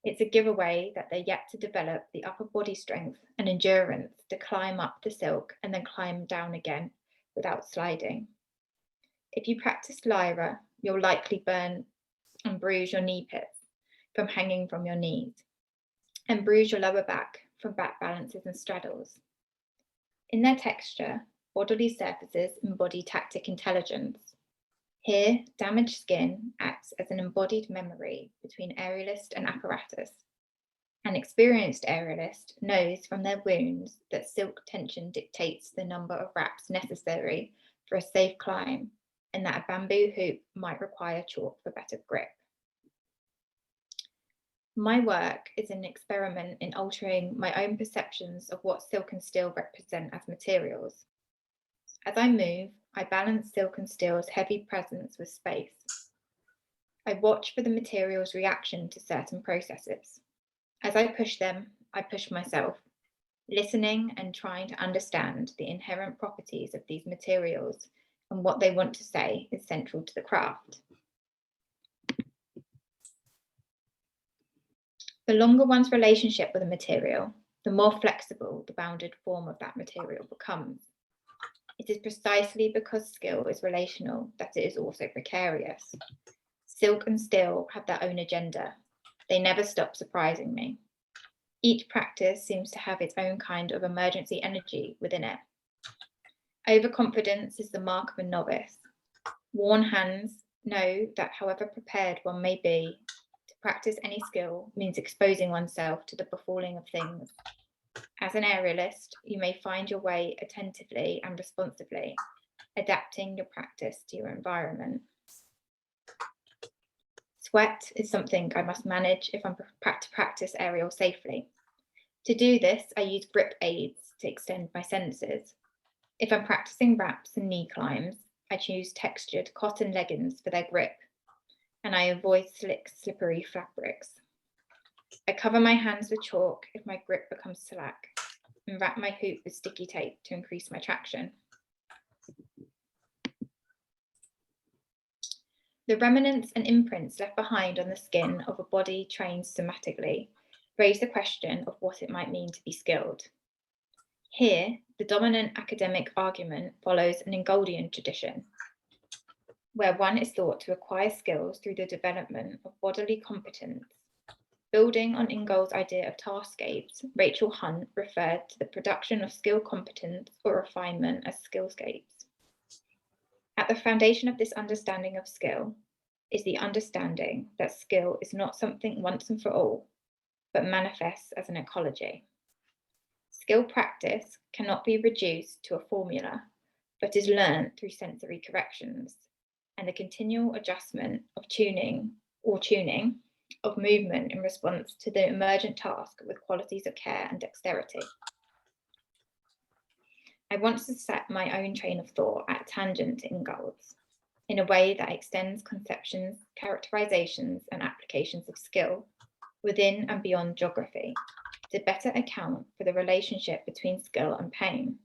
It's a giveaway that they're yet to develop the upper body strength and endurance to climb up the silk and then climb down again without sliding. If you practice lyra, you'll likely burn and bruise your knee pits from hanging from your knees, and bruise your lower back from back balances and straddles. In their texture, bodily surfaces embody tactic intelligence. Here, damaged skin acts as an embodied memory between aerialist and apparatus. An experienced aerialist knows from their wounds that silk tension dictates the number of wraps necessary for a safe climb, and that a bamboo hoop might require chalk for better grip. My work is an experiment in altering my own perceptions of what silk and steel represent as materials. As I move, I balance silk and steel's heavy presence with space. I watch for the material's reaction to certain processes. As I push them, I push myself, listening and trying to understand the inherent properties of these materials and what they want to say is central to the craft. The longer one's relationship with a material, the more flexible the bounded form of that material becomes. It is precisely because skill is relational that it is also precarious. Silk and steel have their own agenda. They never stop surprising me. Each practice seems to have its own kind of emergency energy within it. Overconfidence is the mark of a novice. Worn hands know that however prepared one may be, to practice any skill means exposing oneself to the befalling of things. As an aerialist, you may find your way attentively and responsively, adapting your practice to your environment. Sweat is something I must manage if I'm to practice aerial safely. To do this, I use grip aids to extend my senses. If I'm practicing wraps and knee climbs, I choose textured cotton leggings for their grip, and I avoid slick, slippery fabrics. I cover my hands with chalk if my grip becomes slack, and wrap my hoop with sticky tape to increase my traction. The remnants and imprints left behind on the skin of a body trained somatically raise the question of what it might mean to be skilled. Here, the dominant academic argument follows an Ingoldian tradition, where one is thought to acquire skills through the development of bodily competence. Building on Ingold's idea of taskapes, Rachel Hunt referred to the production of skill competence or refinement as skillscapes. At the foundation of this understanding of skill is the understanding that skill is not something once and for all, but manifests as an ecology. Skill practice cannot be reduced to a formula, but is learned through sensory corrections and the continual adjustment of tuning of movement in response to the emergent task with qualities of care and dexterity. I want to set my own train of thought at tangent to Ingalls in a way that extends conceptions, characterizations, and applications of skill within and beyond geography to better account for the relationship between skill and pain.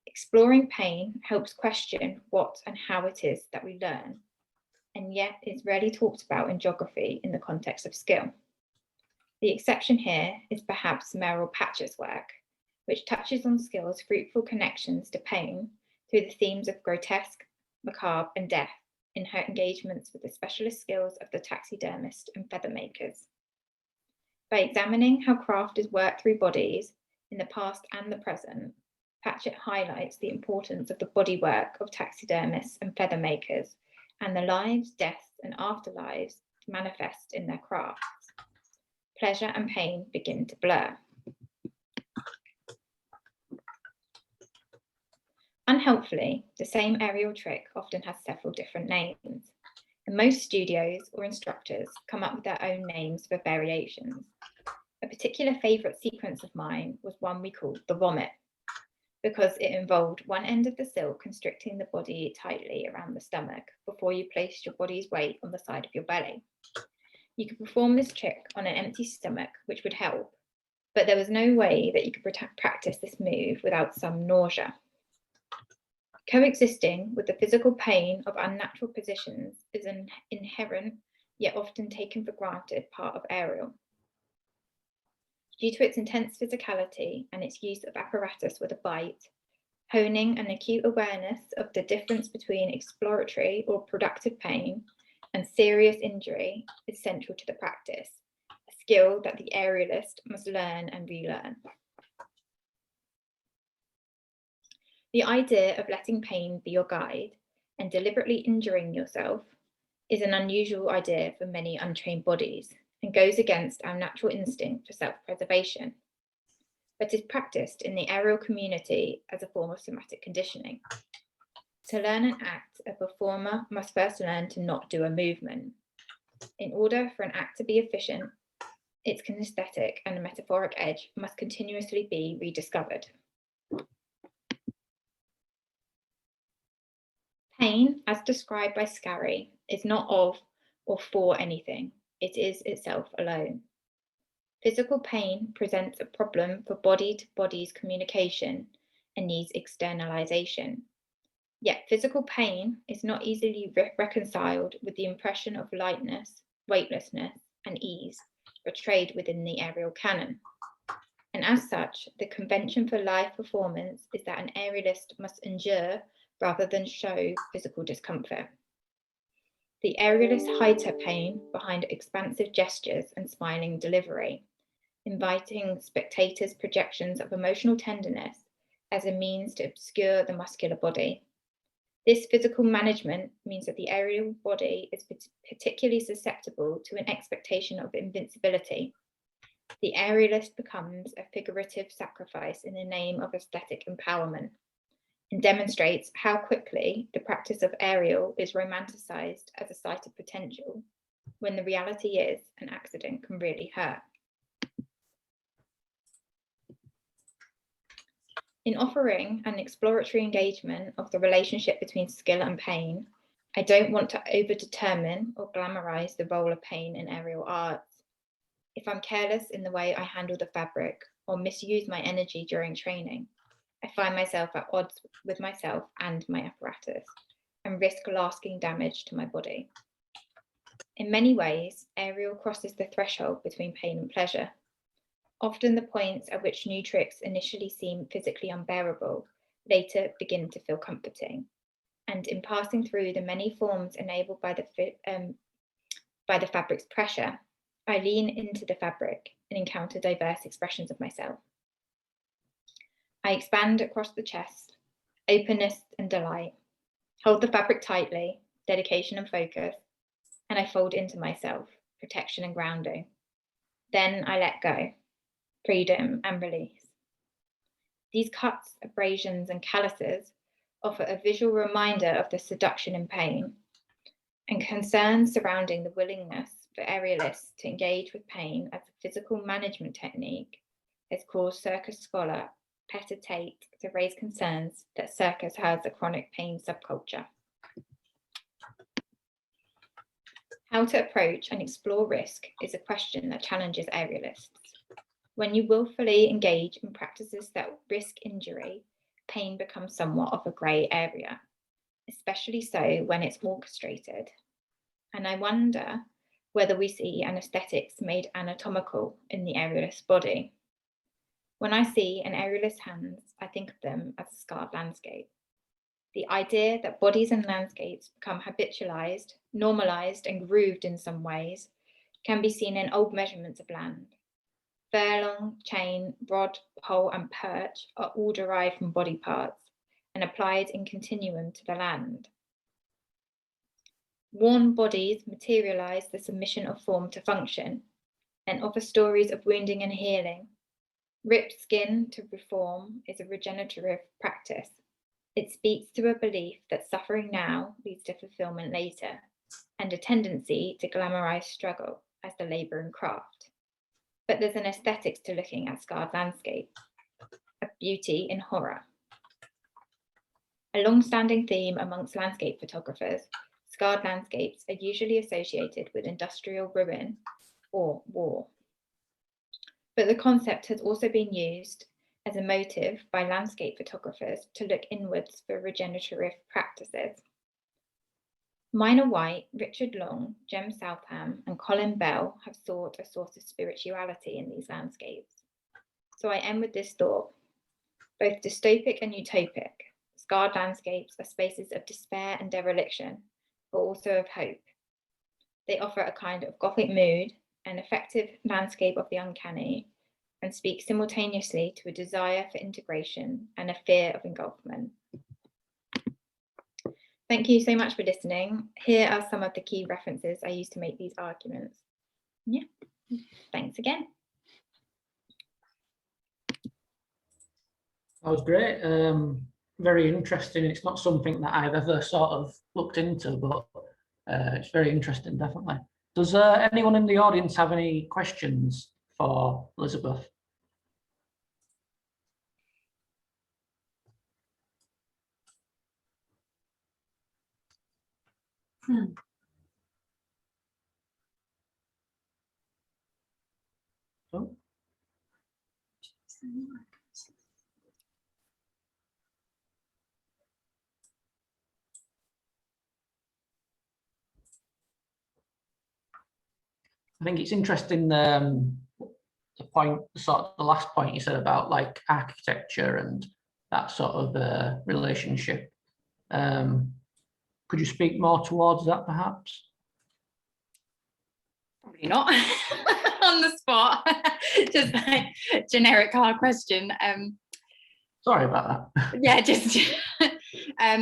Exploring pain helps question what and how it is that we learn, and yet is rarely talked about in geography in the context of skill. The exception here is perhaps Merrill Patch's work, which touches on skill's fruitful connections to pain through the themes of grotesque, macabre, and death in her engagements with the specialist skills of the taxidermist and feather makers. By examining how craft is worked through bodies in the past and the present, Patchett highlights the importance of the bodywork of taxidermists and feather makers and the lives, deaths, and afterlives manifest in their crafts. Pleasure and pain begin to blur. Unhelpfully, the same aerial trick often has several different names, and most studios or instructors come up with their own names for variations. A particular favourite sequence of mine was one we called the vomit, because it involved one end of the silk constricting the body tightly around the stomach before you placed your body's weight on the side of your belly. You could perform this trick on an empty stomach, which would help, but there was no way that you could practice this move without some nausea. Coexisting with the physical pain of unnatural positions is an inherent, yet often taken for granted, part of aerial. Due to its intense physicality and its use of apparatus with a bite, honing an acute awareness of the difference between exploratory or productive pain and serious injury is central to the practice, a skill that the aerialist must learn and relearn. The idea of letting pain be your guide and deliberately injuring yourself is an unusual idea for many untrained bodies and goes against our natural instinct for self-preservation, but is practiced in the aerial community as a form of somatic conditioning. To learn an act, a performer must first learn to not do a movement. In order for an act to be efficient, its kinesthetic and metaphoric edge must continuously be rediscovered. Pain, as described by Scarry, is not of or for anything. It is itself alone. Physical pain presents a problem for body-to-body's communication and needs externalization. Yet physical pain is not easily reconciled with the impression of lightness, weightlessness, and ease portrayed within the aerial canon. And as such, the convention for live performance is that an aerialist must endure rather than show physical discomfort. The aerialist hides her pain behind expansive gestures and smiling delivery, inviting spectators' projections of emotional tenderness as a means to obscure the muscular body. This physical management means that the aerial body is particularly susceptible to an expectation of invincibility. The aerialist becomes a figurative sacrifice in the name of aesthetic empowerment, and demonstrates how quickly the practice of aerial is romanticized as a site of potential, when the reality is an accident can really hurt. In offering an exploratory engagement of the relationship between skill and pain, I don't want to over-determine or glamorize the role of pain in aerial arts. If I'm careless in the way I handle the fabric or misuse my energy during training, I find myself at odds with myself and my apparatus and risk lasting damage to my body. In many ways, aerial crosses the threshold between pain and pleasure. Often the points at which new tricks initially seem physically unbearable later begin to feel comforting. And in passing through the many forms enabled by the fabric's pressure, I lean into the fabric and encounter diverse expressions of myself. I expand across the chest, openness and delight, hold the fabric tightly, dedication and focus, and I fold into myself, protection and grounding. Then I let go, freedom and release. These cuts, abrasions and calluses offer a visual reminder of the seduction and pain, and concerns surrounding the willingness for aerialists to engage with pain as a physical management technique has caused circus scholar hesitate to raise concerns that circus has a chronic pain subculture. How to approach and explore risk is a question that challenges aerialists. When you willfully engage in practices that risk injury, pain becomes somewhat of a grey area, especially so when it's orchestrated. And I wonder whether we see anesthetics made anatomical in the aerialist body. When I see an aerialist's hands, I think of them as a scarred landscape. The idea that bodies and landscapes become habitualized, normalized, and grooved in some ways can be seen in old measurements of land. Furlong, chain, rod, pole, and perch are all derived from body parts and applied in continuum to the land. Worn bodies materialize the submission of form to function and offer stories of wounding and healing. Ripped skin to reform is a regenerative practice. It speaks to a belief that suffering now leads to fulfillment later, and a tendency to glamorize struggle as the labor and craft. But there's an aesthetics to looking at scarred landscape, a beauty in horror. A long-standing theme amongst landscape photographers, scarred landscapes are usually associated with industrial ruin or war. But the concept has also been used as a motive by landscape photographers to look inwards for regenerative practices. Minor White, Richard Long, Jem Southam, and Colin Bell have sought a source of spirituality in these landscapes. So I end with this thought: both dystopic and utopic, scarred landscapes are spaces of despair and dereliction, but also of hope. They offer a kind of Gothic mood, an effective landscape of the uncanny, and speak simultaneously to a desire for integration and a fear of engulfment. Thank you so much for listening. Here are some of the key references I use to make these arguments. Yeah, thanks again. That was great. Very interesting. It's not something that I've ever sort of looked into, but it's very interesting, definitely. Does anyone in the audience have any questions for Elizabeth? Oh. I think it's interesting, the point, sort of the last point you said about like architecture and that sort of relationship. Could you speak more towards that, perhaps? Probably not on the spot. Just like generic hard question. Sorry about that. Yeah, just how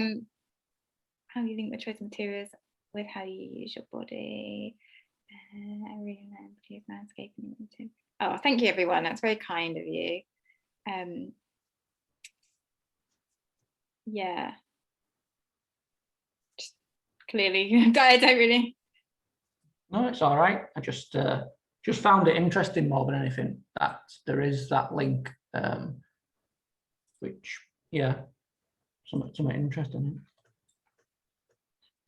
do you link the choice of materials with how you use your body? I really know landscape. Oh, thank you, everyone. That's very kind of you. Yeah. Just clearly, I don't really. No, it's all right. I just found it interesting more than anything that there is that link, which, yeah, something interesting.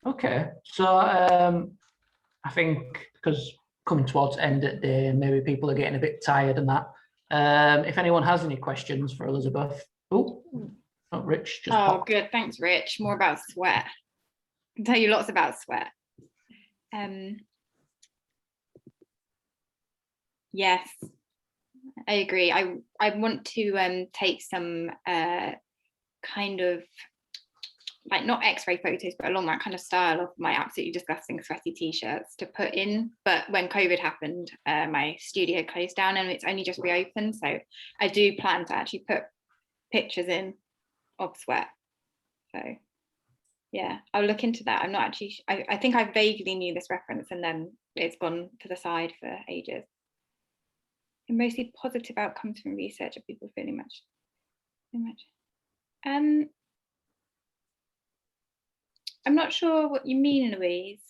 Okay, so I think because coming towards the end of the day, maybe people are getting a bit tired and that. If anyone has any questions for Elizabeth. Oh, not Rich. Just Oh, popped. good. Thanks, Rich. More about sweat. I can tell you lots about sweat. Yes, I agree. I want to take some kind of like not X-ray photos, but along that kind of style of my absolutely disgusting sweaty t-shirts to put in. But when COVID happened, my studio closed down and it's only just reopened. So I do plan to actually put pictures in of sweat. So yeah, I'll look into that. I'm not actually, I think I vaguely knew this reference and then it's gone to the side for ages. And mostly positive outcomes from research of people feeling much. I'm not sure what you mean, Louise.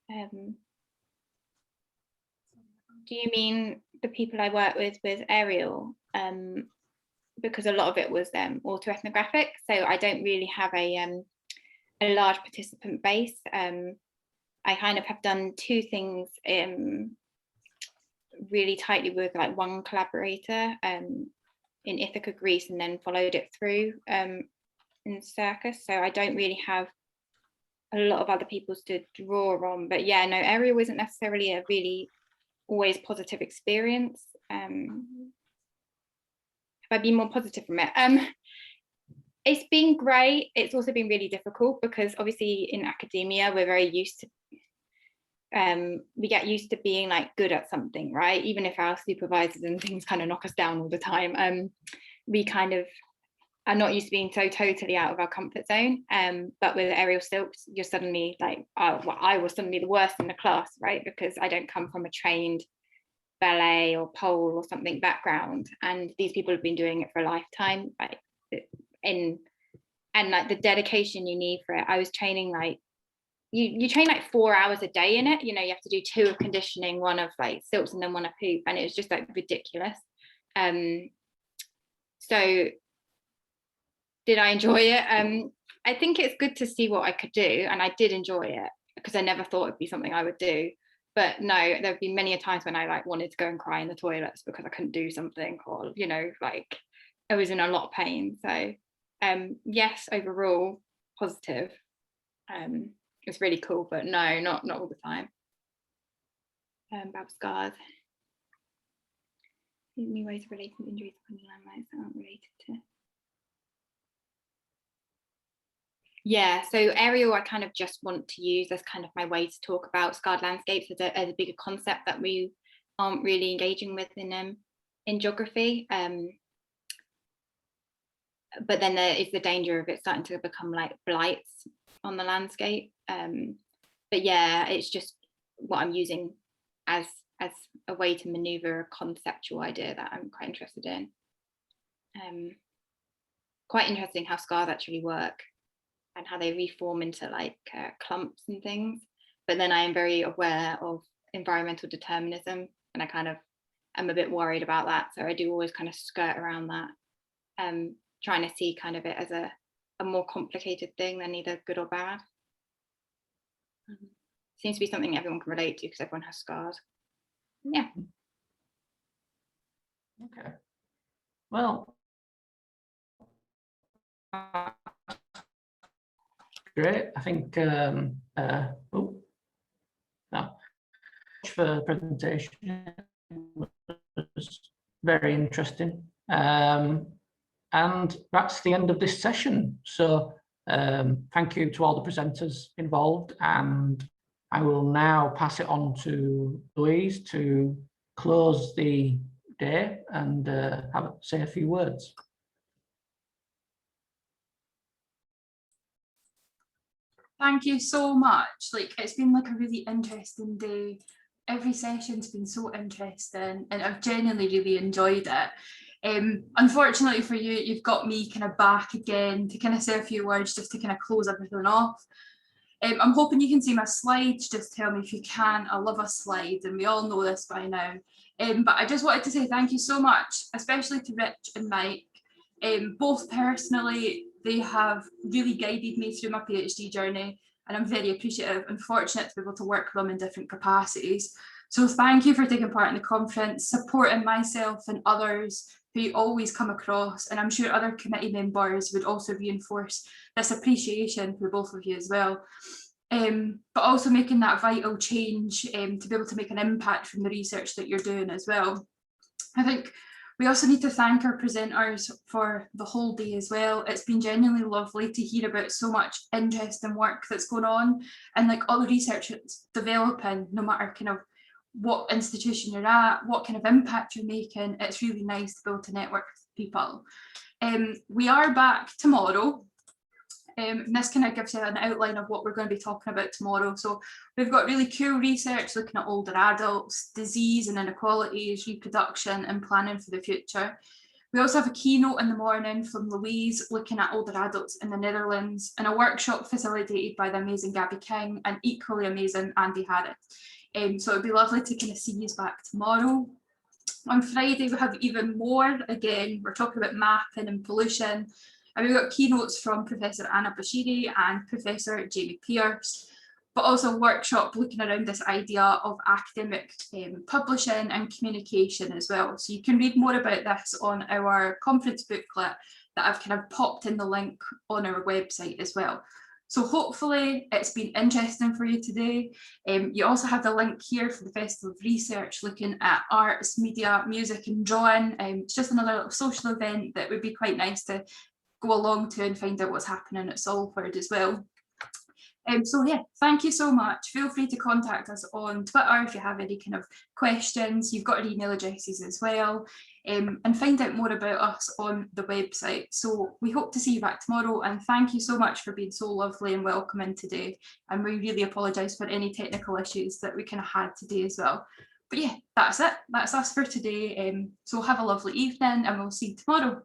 Do you mean the people I work with aerial? because a lot of it was autoethnographic, so I don't really have a large participant base. I kind of have done two things really tightly with like one collaborator in Ithaca, Greece, and then followed it through in Circus. So I don't really have a lot of other people's to draw on. But yeah, no, Aerial wasn't necessarily a really always positive experience. Have I been more positive from it? It's been great. It's also been really difficult because obviously in academia, we're very used to, we get used to being like good at something, right? Even if our supervisors and things kind of knock us down all the time, we kind of are not used to being so totally out of our comfort zone. But with aerial silks, you're suddenly like, well, I was suddenly the worst in the class, right? Because I don't come from a trained ballet or pole or something background, and these people have been doing it for a lifetime, like and like the dedication you need for it. I was training like you train like 4 hours a day in it, you know, you have to do 2 of conditioning, 1 of like silks, and then 1 of hoop, and it was just like ridiculous. So did I enjoy it? I think it's good to see what I could do, and I did enjoy it because I never thought it'd be something I would do. But no, there have been many a times when I like wanted to go and cry in the toilets because I couldn't do something, or you know, like I was in a lot of pain. So yes, overall positive. It's really cool, but no, not all the time. About scars. New ways of relating injuries to landmarks that aren't related to. Yeah, so aerial I kind of just want to use as kind of my way to talk about scarred landscapes as a bigger concept that we aren't really engaging with in geography. But then there is the danger of it starting to become like blights on the landscape. But yeah, it's just what I'm using as a way to maneuver a conceptual idea that I'm quite interested in. Quite interesting how scars actually work and how they reform into like clumps and things. But then I am very aware of environmental determinism, and I kind of am a bit worried about that. So I do always kind of skirt around that, trying to see kind of it as a more complicated thing than either good or bad. Seems to be something everyone can relate to because everyone has scars. Yeah. Okay. Well, great. I think for the presentation was very interesting. And that's the end of this session. So thank you to all the presenters involved, and I will now pass it on to Louise to close the day and say a few words. Thank you so much. Like, it's been like a really interesting day. Every session's been so interesting, and I've genuinely really enjoyed it. Unfortunately for you, you've got me kind of back again to kind of say a few words just to kind of close everything off. I'm hoping you can see my slides. Just tell me if you can. I love a slide, and we all know this by now. But I just wanted to say thank you so much, especially to Rich and Mike. Both personally, they have really guided me through my PhD journey, and I'm very appreciative and fortunate to be able to work with them in different capacities. So thank you for taking part in the conference, supporting myself and others who you always come across, and I'm sure other committee members would also reinforce this appreciation for both of you as well. But also making that vital change to be able to make an impact from the research that you're doing as well. I think we also need to thank our presenters for the whole day as well. It's been genuinely lovely to hear about so much interesting work that's going on, and like all the research that's developing, no matter kind of what institution you're at, what kind of impact you're making. It's really nice to be able to network with people. We are back tomorrow. And this kind of gives you an outline of what we're going to be talking about tomorrow. So we've got really cool research looking at older adults, disease and inequalities, reproduction and planning for the future. We also have a keynote in the morning from Louise looking at older adults in the Netherlands, and a workshop facilitated by the amazing Gabby King and equally amazing Andy Harris. So it'd be lovely to kind of see you back tomorrow. On Friday, we have even more. Again, we're talking about mapping and pollution. And we've got keynotes from Professor Anna Bashiri and Professor Jamie Pierce, but also a workshop looking around this idea of academic publishing and communication as well. So you can read more about this on our conference booklet that I've kind of popped in the link on our website as well. So hopefully it's been interesting for you today. You also have the link here for the Festival of Research, looking at arts, media, music and drawing. It's just another little social event that would be quite nice to go along to and find out what's happening at Salford as well. So yeah, thank you so much. Feel free to contact us on Twitter if you have any kind of questions. You've got our email addresses as well, and find out more about us on the website. So we hope to see you back tomorrow, and thank you so much for being so lovely and welcoming today. And we really apologise for any technical issues that we kind of had today as well. But yeah, that's it. That's us for today. So have a lovely evening, and we'll see you tomorrow.